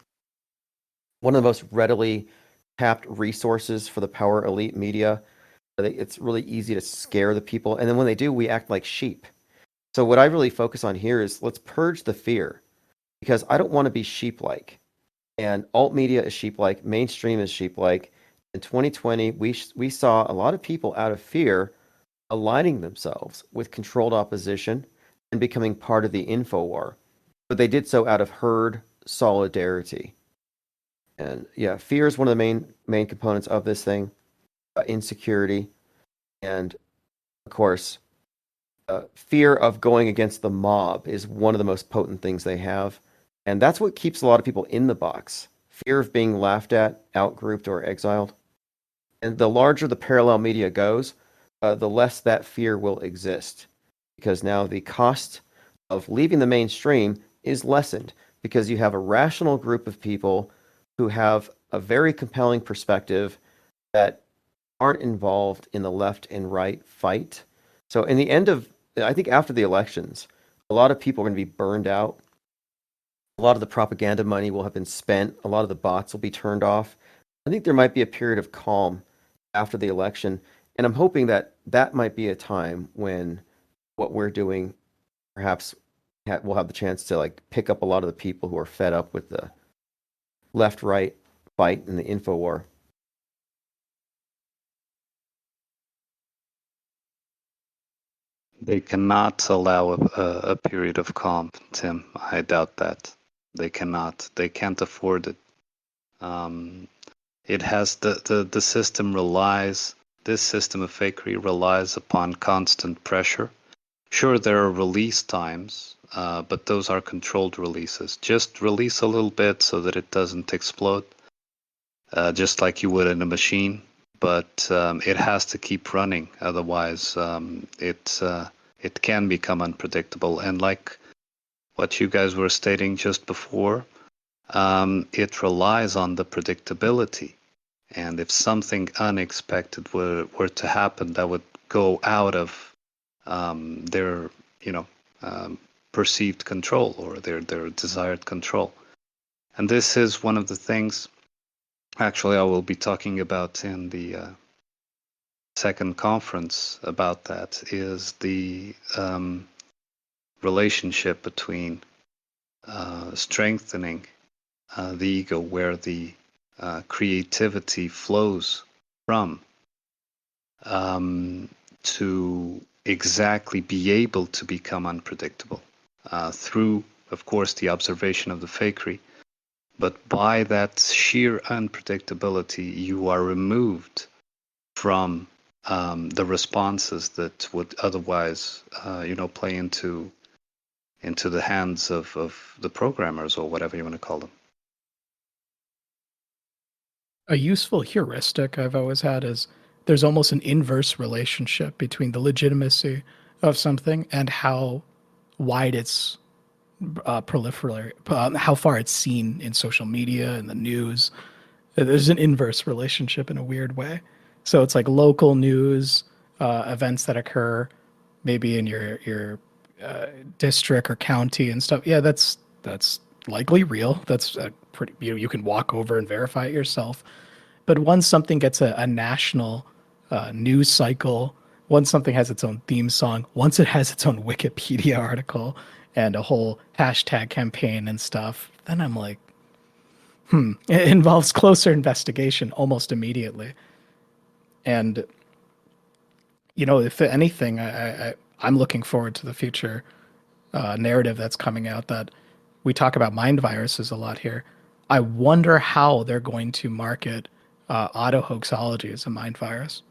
One of the most readily tapped resources for the power elite media. It's really easy to scare the people. And then when they do, we act like sheep. So what I really focus on here is let's purge the fear, because I don't want to be sheep-like. And alt media is sheep-like, mainstream is sheep-like. In 2020, we saw a lot of people out of fear aligning themselves with controlled opposition and becoming part of the info war. But they did so out of herd solidarity. And yeah, fear is one of the main components of this thing. Insecurity, and of course, fear of going against the mob is one of the most potent things they have. And that's what keeps a lot of people in the box. Fear of being laughed at, outgrouped, or exiled. And the larger the parallel media goes, the less that fear will exist. Because now the cost of leaving the mainstream is lessened, because you have a rational group of people who have a very compelling perspective that aren't involved in the left and right fight. So in the end of, I think after the elections, a lot of people are going to be burned out. A lot of the propaganda money will have been spent. A lot of the bots will be turned off. I think there might be a period of calm after the election. And I'm hoping that that might be a time when what we're doing perhaps we'll have the chance to like pick up a lot of the people who are fed up with the left-right fight in the info war. They cannot allow a period of calm, Tim. I doubt that. They cannot. They can't afford it. It has the system relies. This system of fakery relies upon constant pressure. Sure, there are release times, but those are controlled releases. Just release a little bit so that it doesn't explode, just like you would in a machine. But it has to keep running, otherwise it can become unpredictable. And like what you guys were stating just before, it relies on the predictability. And if something unexpected were to happen, that would go out of their perceived control, or their desired control. And this is one of the things, actually, I will be talking about in the second conference about that, is the relationship between strengthening the ego, where the creativity flows from, to exactly be able to become unpredictable through, of course, the observation of the fakery. But by that sheer unpredictability, you are removed from the responses that would otherwise, play into the hands of the programmers, or whatever you want to call them. A useful heuristic I've always had is there's almost an inverse relationship between the legitimacy of something and how wide it's proliferate, how far it's seen in social media and the news. There's an inverse relationship in a weird way. So it's like local news, events that occur maybe in your district or county and stuff. Yeah, that's likely real. That's pretty. You can walk over and verify it yourself. But once something gets a national news cycle, once something has its own theme song, once it has its own Wikipedia article and a whole hashtag campaign and stuff, then I'm like, it involves closer investigation almost immediately. And, if anything, I'm looking forward to the future narrative that's coming out, that we talk about mind viruses a lot here. I wonder how they're going to market auto hoaxology as a mind virus,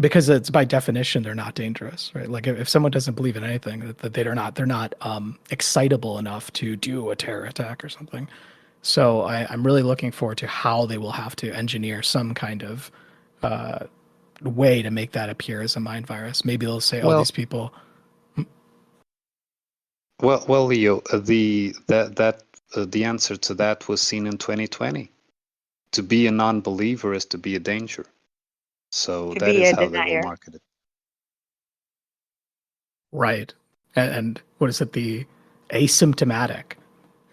because it's by definition they're not dangerous, right? Like if someone doesn't believe in anything, that they're not excitable enough to do a terror attack or something. So I'm really looking forward to how they will have to engineer some kind of way to make that appear as a mind virus. Maybe they'll say, "Oh, Well, these people." Leo, the answer to that was seen in 2020. To be a non-believer is to be a danger. So To that be is a how they will denier. market it. Right. And what is it? The asymptomatic,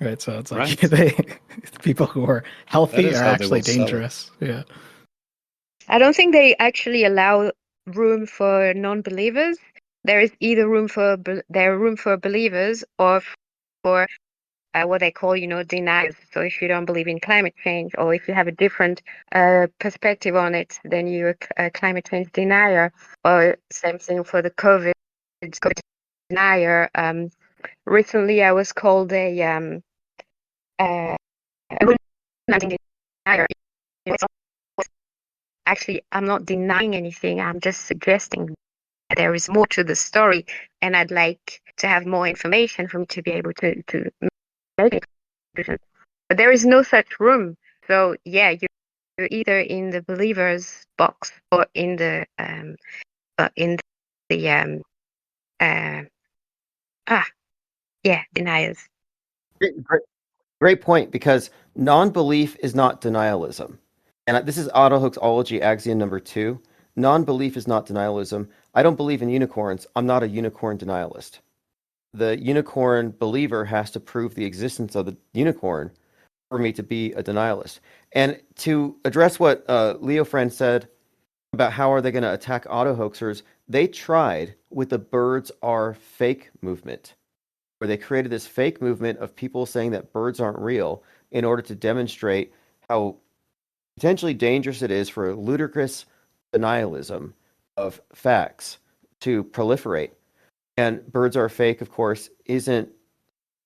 right? So it's like Right. people who are That healthy is are how they actually will sell it. dangerous. Yeah. I don't think they actually allow room for non-believers. There is either room for believers or for what they call, deniers. So if you don't believe in climate change, or if you have a different perspective on it, then you're a climate change denier. Or same thing for the COVID denier. Recently, I was called a denier. Actually, I'm not denying anything. I'm just suggesting that there is more to the story, and I'd like to have more information for me to be able to make a conclusion. But there is no such room. So yeah, you're either in the believers box or in the the uh, deniers. Great, great point, because non-belief is not denialism. And this is Otto Hoaxology axiom number 2. Non-belief is not denialism. I don't believe in unicorns. I'm not a unicorn denialist. The unicorn believer has to prove the existence of the unicorn for me to be a denialist. And to address what Leo Friend said about how are they going to attack auto hoaxers, they tried with the birds are fake movement, where they created this fake movement of people saying that birds aren't real in order to demonstrate how potentially dangerous it is for ludicrous denialism of facts to proliferate. And birds are fake, of course, isn't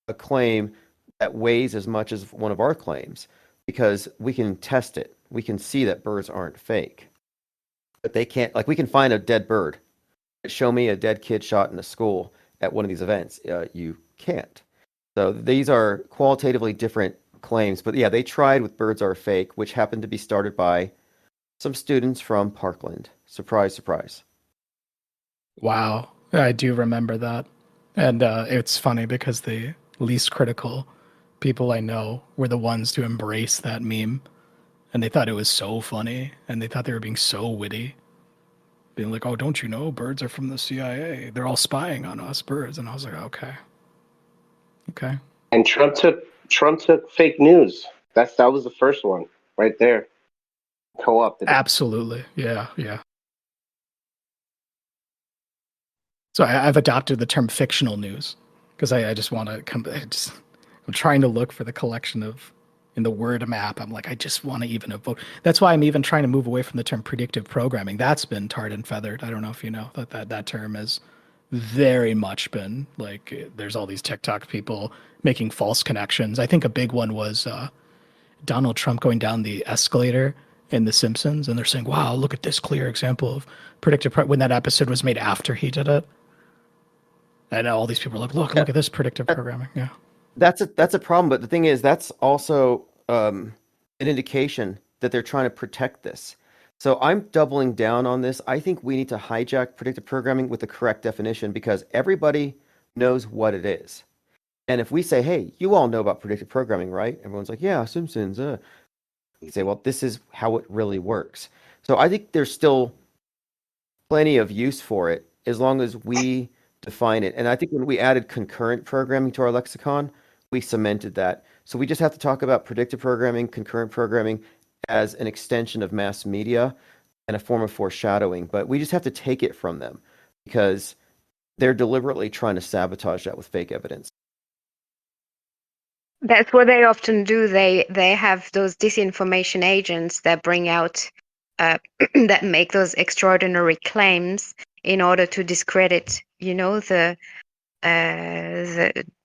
a claim that weighs as much as one of our claims, because we can test it. We can see that birds aren't fake. But they can't, like, we can find a dead bird. Show me a dead kid shot in a school at one of these events. You can't. So these are qualitatively different claims. But yeah, they tried with birds are fake, which happened to be started by some students from Parkland. Surprise, surprise. Wow. I do remember that. And it's funny because the least critical people I know were the ones to embrace that meme. And they thought it was so funny. And they thought they were being so witty. Being like, oh, don't you know? Birds are from the CIA. They're all spying on us, birds. And I was like, okay. Okay. And Trump took fake news. That was the first one right there. Co-opted it. Absolutely. Yeah. Yeah. So I've adopted the term fictional news because I just want to come. I'm trying to look for the collection of in the word map. I'm like, I just want to even evoke. That's why I'm even trying to move away from the term predictive programming. That's been tarred and feathered. I don't know if you know that term has very much been like. There's all these TikTok people making false connections. I think a big one was Donald Trump going down the escalator in The Simpsons, and they're saying, "Wow, look at this clear example of predictive." When that episode was made after he did it. And all these people are like, look at this predictive programming. Yeah. That's a problem. But the thing is, that's also an indication that they're trying to protect this. So I'm doubling down on this. I think we need to hijack predictive programming with the correct definition, because everybody knows what it is. And if we say, hey, you all know about predictive programming, right? Everyone's like, yeah, Simpsons. You say, well, this is how it really works. So I think there's still plenty of use for it as long as we define it. And I think when we added concurrent programming to our lexicon, we cemented that. So we just have to talk about predictive programming, concurrent programming as an extension of mass media and a form of foreshadowing. But we just have to take it from them, because they're deliberately trying to sabotage that with fake evidence. That's what they often do. They have those disinformation agents that bring out that make those extraordinary claims in order to discredit, to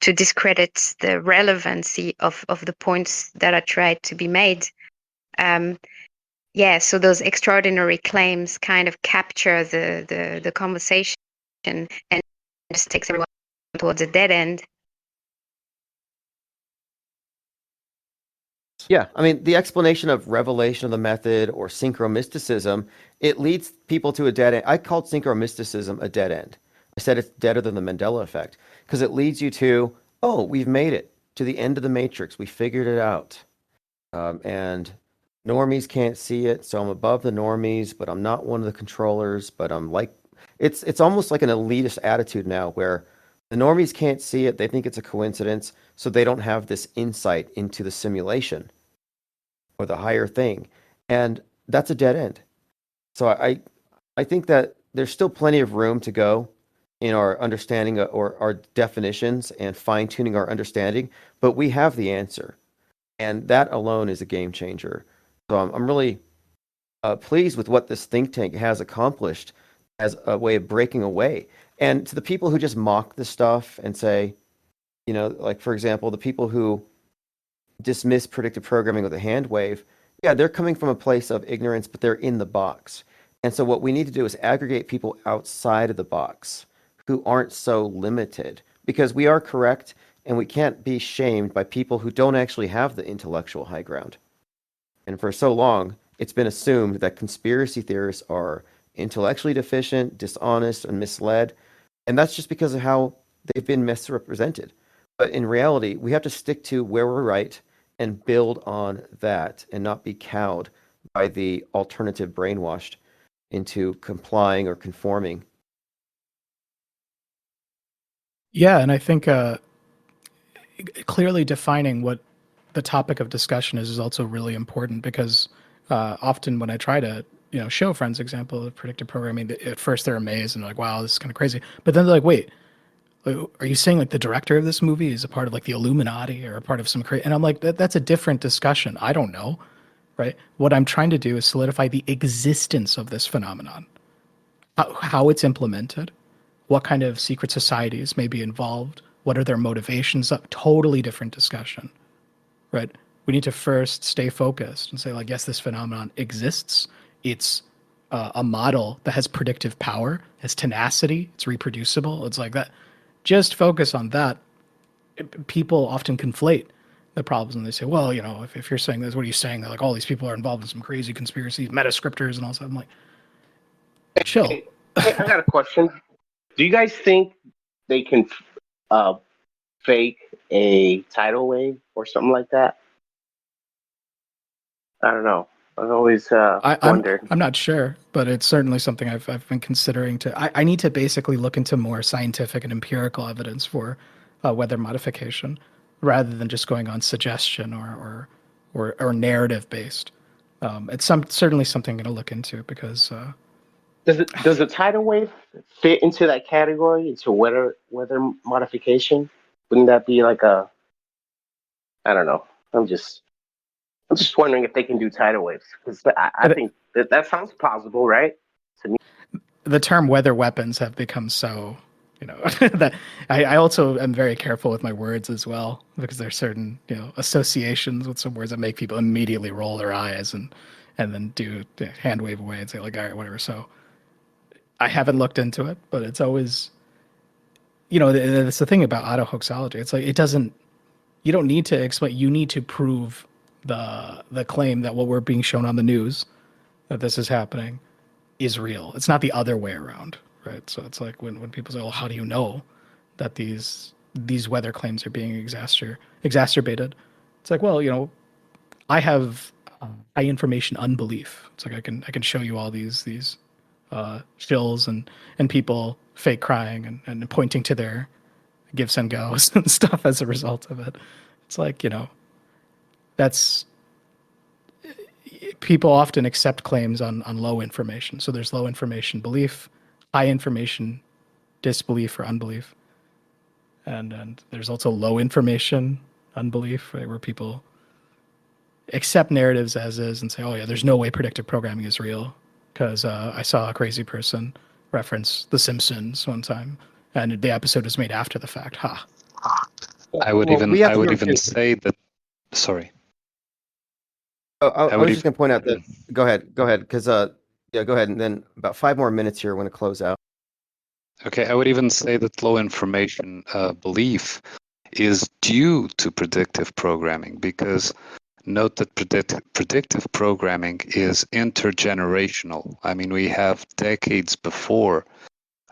discredit the relevancy of the points that are tried to be made. Yeah, so those extraordinary claims kind of capture the conversation and just takes everyone towards a dead end. Yeah, I mean, the explanation of revelation of the method or synchromysticism, it leads people to a dead end. I called synchromysticism a dead end. I said it's deader than the Mandela effect because it leads you to, oh, we've made it to the end of the matrix. We figured it out. And normies can't see it, so I'm above the normies, but I'm not one of the controllers, but I'm like, it's almost like an elitist attitude now where the normies can't see it. They think it's a coincidence, so they don't have this insight into the simulation or the higher thing. And that's a dead end. So I think that there's still plenty of room to go in our understanding or our definitions and fine tuning our understanding, but we have the answer. And that alone is a game changer. So I'm really pleased with what this think tank has accomplished as a way of breaking away. And to the people who just mock this stuff and say, like for example, the people who dismiss predictive programming with a hand wave, yeah, they're coming from a place of ignorance, but they're in the box. And so what we need to do is aggregate people outside of the box who aren't so limited because we are correct and we can't be shamed by people who don't actually have the intellectual high ground. And for so long, it's been assumed that conspiracy theorists are intellectually deficient, dishonest, and misled. And that's just because of how they've been misrepresented. But in reality, we have to stick to where we're right and build on that and not be cowed by the alternative brainwashed into complying or conforming. Yeah, and I think clearly defining what the topic of discussion is also really important because often when I try to show friends example of predictive programming, at first they're amazed and like, wow, this is kind of crazy. But then they're like, wait, are you saying like the director of this movie is a part of like the Illuminati or a part of some and I'm like, that's a different discussion. I don't know, right? What I'm trying to do is solidify the existence of this phenomenon, how it's implemented, what kind of secret societies may be involved, what are their motivations, a totally different discussion, right? We need to first stay focused and say like, yes, this phenomenon exists. It's a model that has predictive power, has tenacity, it's reproducible. It's like that. Just focus on that. People often conflate the problems and they say, well, if you're saying this, what are you saying? They're like, all these people are involved in some crazy conspiracies, metascriptors and all that. I'm like, chill. Hey, I got a question. Do you guys think they can uh, fake a tidal wave or something like that? I don't know. I've always wondered. I'm not sure, but it's certainly something I've been considering I need to basically look into more scientific and empirical evidence for weather modification rather than just going on suggestion or narrative based. It's certainly something I'm going to look into because Does a tidal wave fit into that category, into weather modification? Wouldn't that be like a, I don't know. I'm just wondering if they can do tidal waves because I think that sounds plausible, right? To me. the term weather weapons have become so that I also am very careful with my words as well because there's certain associations with some words that make people immediately roll their eyes and then do hand wave away and say like, all right, whatever. So I haven't looked into it, but it's always it's the thing about autohoaxology. It's like you don't need to explain, you need to prove the claim that what we're being shown on the news that this is happening is real. It's not the other way around, right? So it's like when people say, well, how do you know that these weather claims are being exacerbated? It's like, well, I have high information unbelief. It's like I can show you all these shills and people fake crying and pointing to their gives and goes and stuff as a result of it. It's like, that's people often accept claims on low information. So there's low information belief, high information disbelief or unbelief. And there's also low information unbelief, right, where people accept narratives as is and say, oh yeah, there's no way predictive programming is real because I saw a crazy person reference The Simpsons one time and the episode was made after the fact. Ha. I would Well, even we have to I would be even okay. say that. Sorry. Oh, I would was just even going to point out that. Go ahead, because yeah, go ahead, and then about 5 more minutes here. When to close out. okay, I would even say that low information belief is due to predictive programming, because note that predictive programming is intergenerational. I mean, we have decades before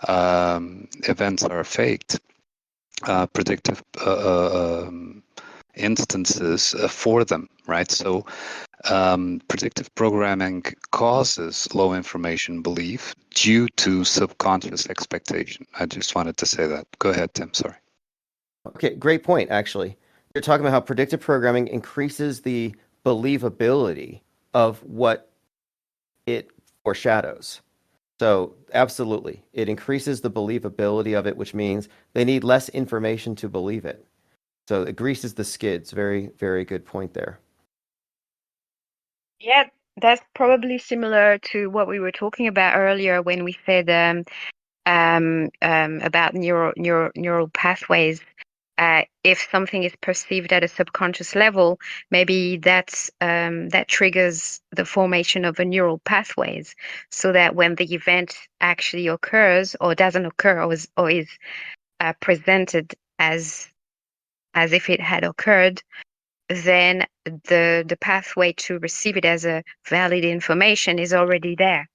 events are faked, predictive instances for them, right? So predictive programming causes low information belief due to subconscious expectation. I just wanted to say that. Go ahead, Tim. Sorry. Okay, great point, actually. You're talking about how predictive programming increases the believability of what it foreshadows. So, absolutely, it increases the believability of it, which means they need less information to believe it. So, it greases the skids. Very, very good point there. Yeah, that's probably similar to what we were talking about earlier when we said about neural pathways. If something is perceived at a subconscious level, maybe that triggers the formation of a neural pathways, so that when the event actually occurs or doesn't occur or is presented as if it had occurred, then the pathway to receive it as a valid information is already there.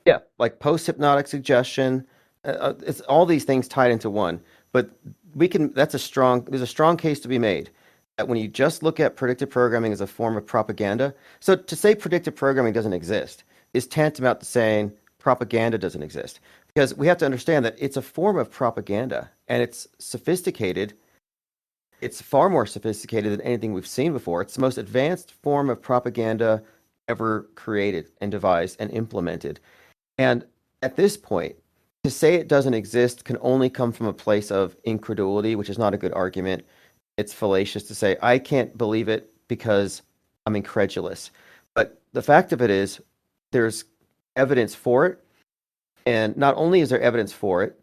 Yeah, like post-hypnotic suggestion. It's all these things tied into one. But there's a strong case to be made that when you just look at predictive programming as a form of propaganda, so to say predictive programming doesn't exist is tantamount to saying propaganda doesn't exist. Because we have to understand that it's a form of propaganda, and it's sophisticated. It's far more sophisticated than anything we've seen before. It's the most advanced form of propaganda ever created and devised and implemented. And at this point, to say it doesn't exist can only come from a place of incredulity, which is not a good argument. It's fallacious to say, I can't believe it because I'm incredulous. But the fact of it is, there's evidence for it. And not only is there evidence for it,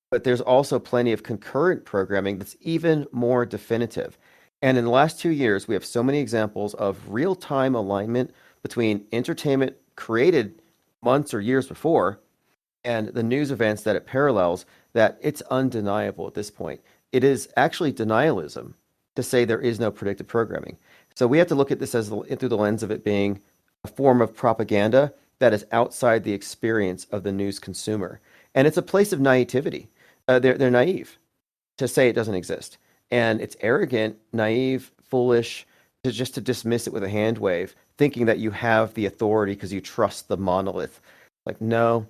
but there's also plenty of concurrent programming that's even more definitive. And in the last 2 years, we have so many examples of real-time alignment between entertainment created months or years before and the news events that it parallels, that it's undeniable at this point. It is actually denialism to say there is no predictive programming. So we have to look at this as through the lens of it being a form of propaganda that is outside the experience of the news consumer. And it's a place of naivety. They're naive to say it doesn't exist. And it's arrogant, naive, foolish, to dismiss it with a hand wave, thinking that you have the authority because you trust the monolith. Like, no,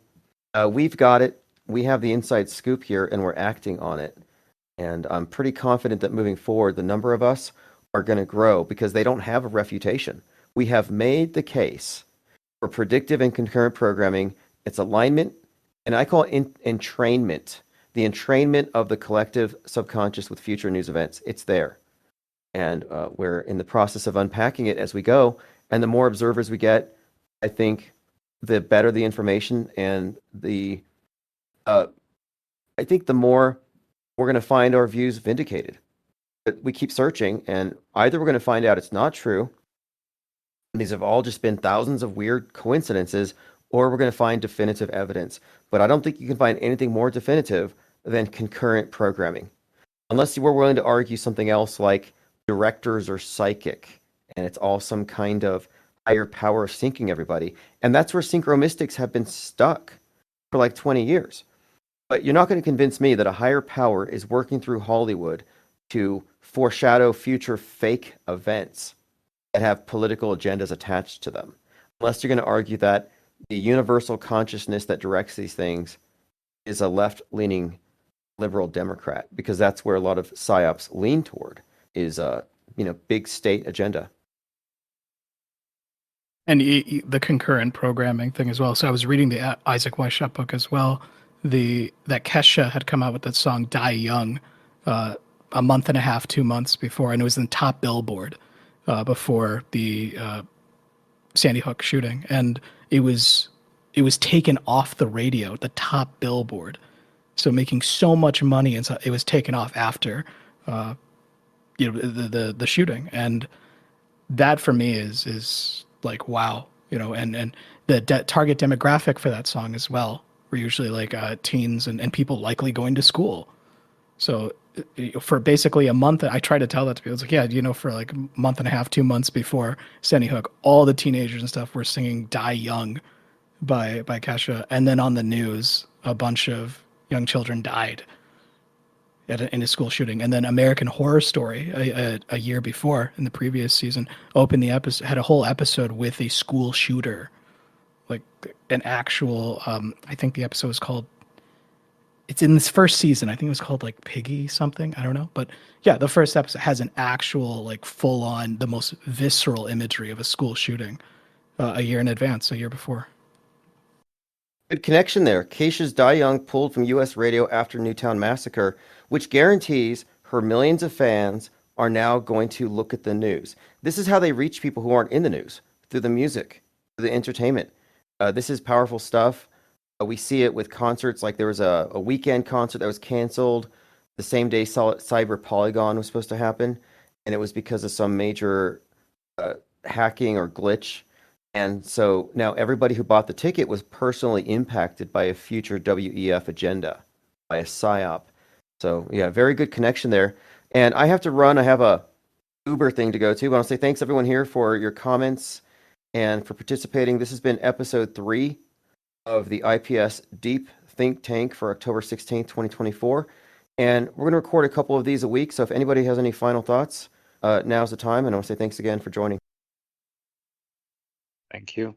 we've got it. We have the inside scoop here, and we're acting on it. And I'm pretty confident that moving forward, the number of us are going to grow because they don't have a refutation. We have made the case for predictive and concurrent programming. It's alignment, and I call it entrainment. The entrainment of the collective subconscious with future news events. It's there. And we're in the process of unpacking it as we go. And the more observers we get, I think the better the information and I think the more we're going to find our views vindicated. But we keep searching, and either we're going to find out it's not true, these have all just been thousands of weird coincidences, or we're going to find definitive evidence. But I don't think you can find anything more definitive than concurrent programming. Unless you were willing to argue something else like directors are psychic, and it's all some kind of higher power syncing everybody. And that's where synchromystics have been stuck for like 20 years. But you're not going to convince me that a higher power is working through Hollywood to foreshadow future fake events that have political agendas attached to them. Unless you're going to argue that the universal consciousness that directs these things is a left-leaning liberal Democrat, because that's where a lot of psyops lean toward, is big state agenda. And the concurrent programming thing as well. So I was reading the Isaac Weishaupt book as well. That Kesha had come out with that song "Die Young" a month and a half, 2 months before, and it was in top Billboard before the Sandy Hook shooting, and it was taken off the radio, the top Billboard. So making so much money, and so it was taken off after the shooting. And that for me is like, wow, and the target demographic for that song as well were usually like teens and people likely going to school. So for basically a month, I try to tell that to people. It's like, yeah, for like a month and a half, 2 months before Sandy Hook, all the teenagers and stuff were singing Die Young by Kesha. And then on the news, a bunch of young children died in a school shooting. And then American Horror Story, a year before, in the previous season, opened the episode, had a whole episode with a school shooter, like an actual. I think the episode was called. It's in this first season. I think it was called like Piggy something. I don't know, but yeah, the first episode has an actual like full on, the most visceral imagery of a school shooting, a year in advance, a year before. Good connection there. Keisha's Die Young pulled from U.S. radio after Newtown Massacre, which guarantees her millions of fans are now going to look at the news. This is how they reach people who aren't in the news, through the music, through the entertainment. This is powerful stuff. We see it with concerts. Like there was a weekend concert that was canceled the same day Cyber Polygon was supposed to happen, and it was because of some major hacking or glitch. And so now everybody who bought the ticket was personally impacted by a future WEF agenda, by a PSYOP. So yeah, very good connection there. And I have to run. I have a Uber thing to go to. But I want to say thanks everyone here for your comments and for participating. This has been episode 3 of the IPS Deep Think Tank for October 16th, 2024. And we're going to record a couple of these a week. So if anybody has any final thoughts, now's the time. And I want to say thanks again for joining. Thank you.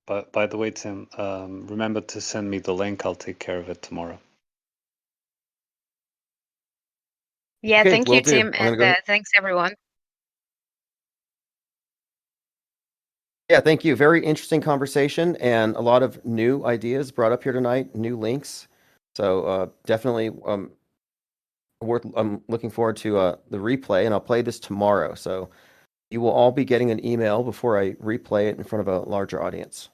But by the way, Tim, remember to send me the link. I'll take care of it tomorrow. Yeah, Okay, thank will you, do. Tim, I'm gonna and go. thanks everyone. Yeah, thank you. Very interesting conversation and a lot of new ideas brought up here tonight, new links. So definitely I'm looking forward to the replay, and I'll play this tomorrow. So you will all be getting an email before I replay it in front of a larger audience.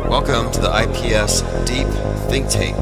Welcome to the IPS Deep Think Tank.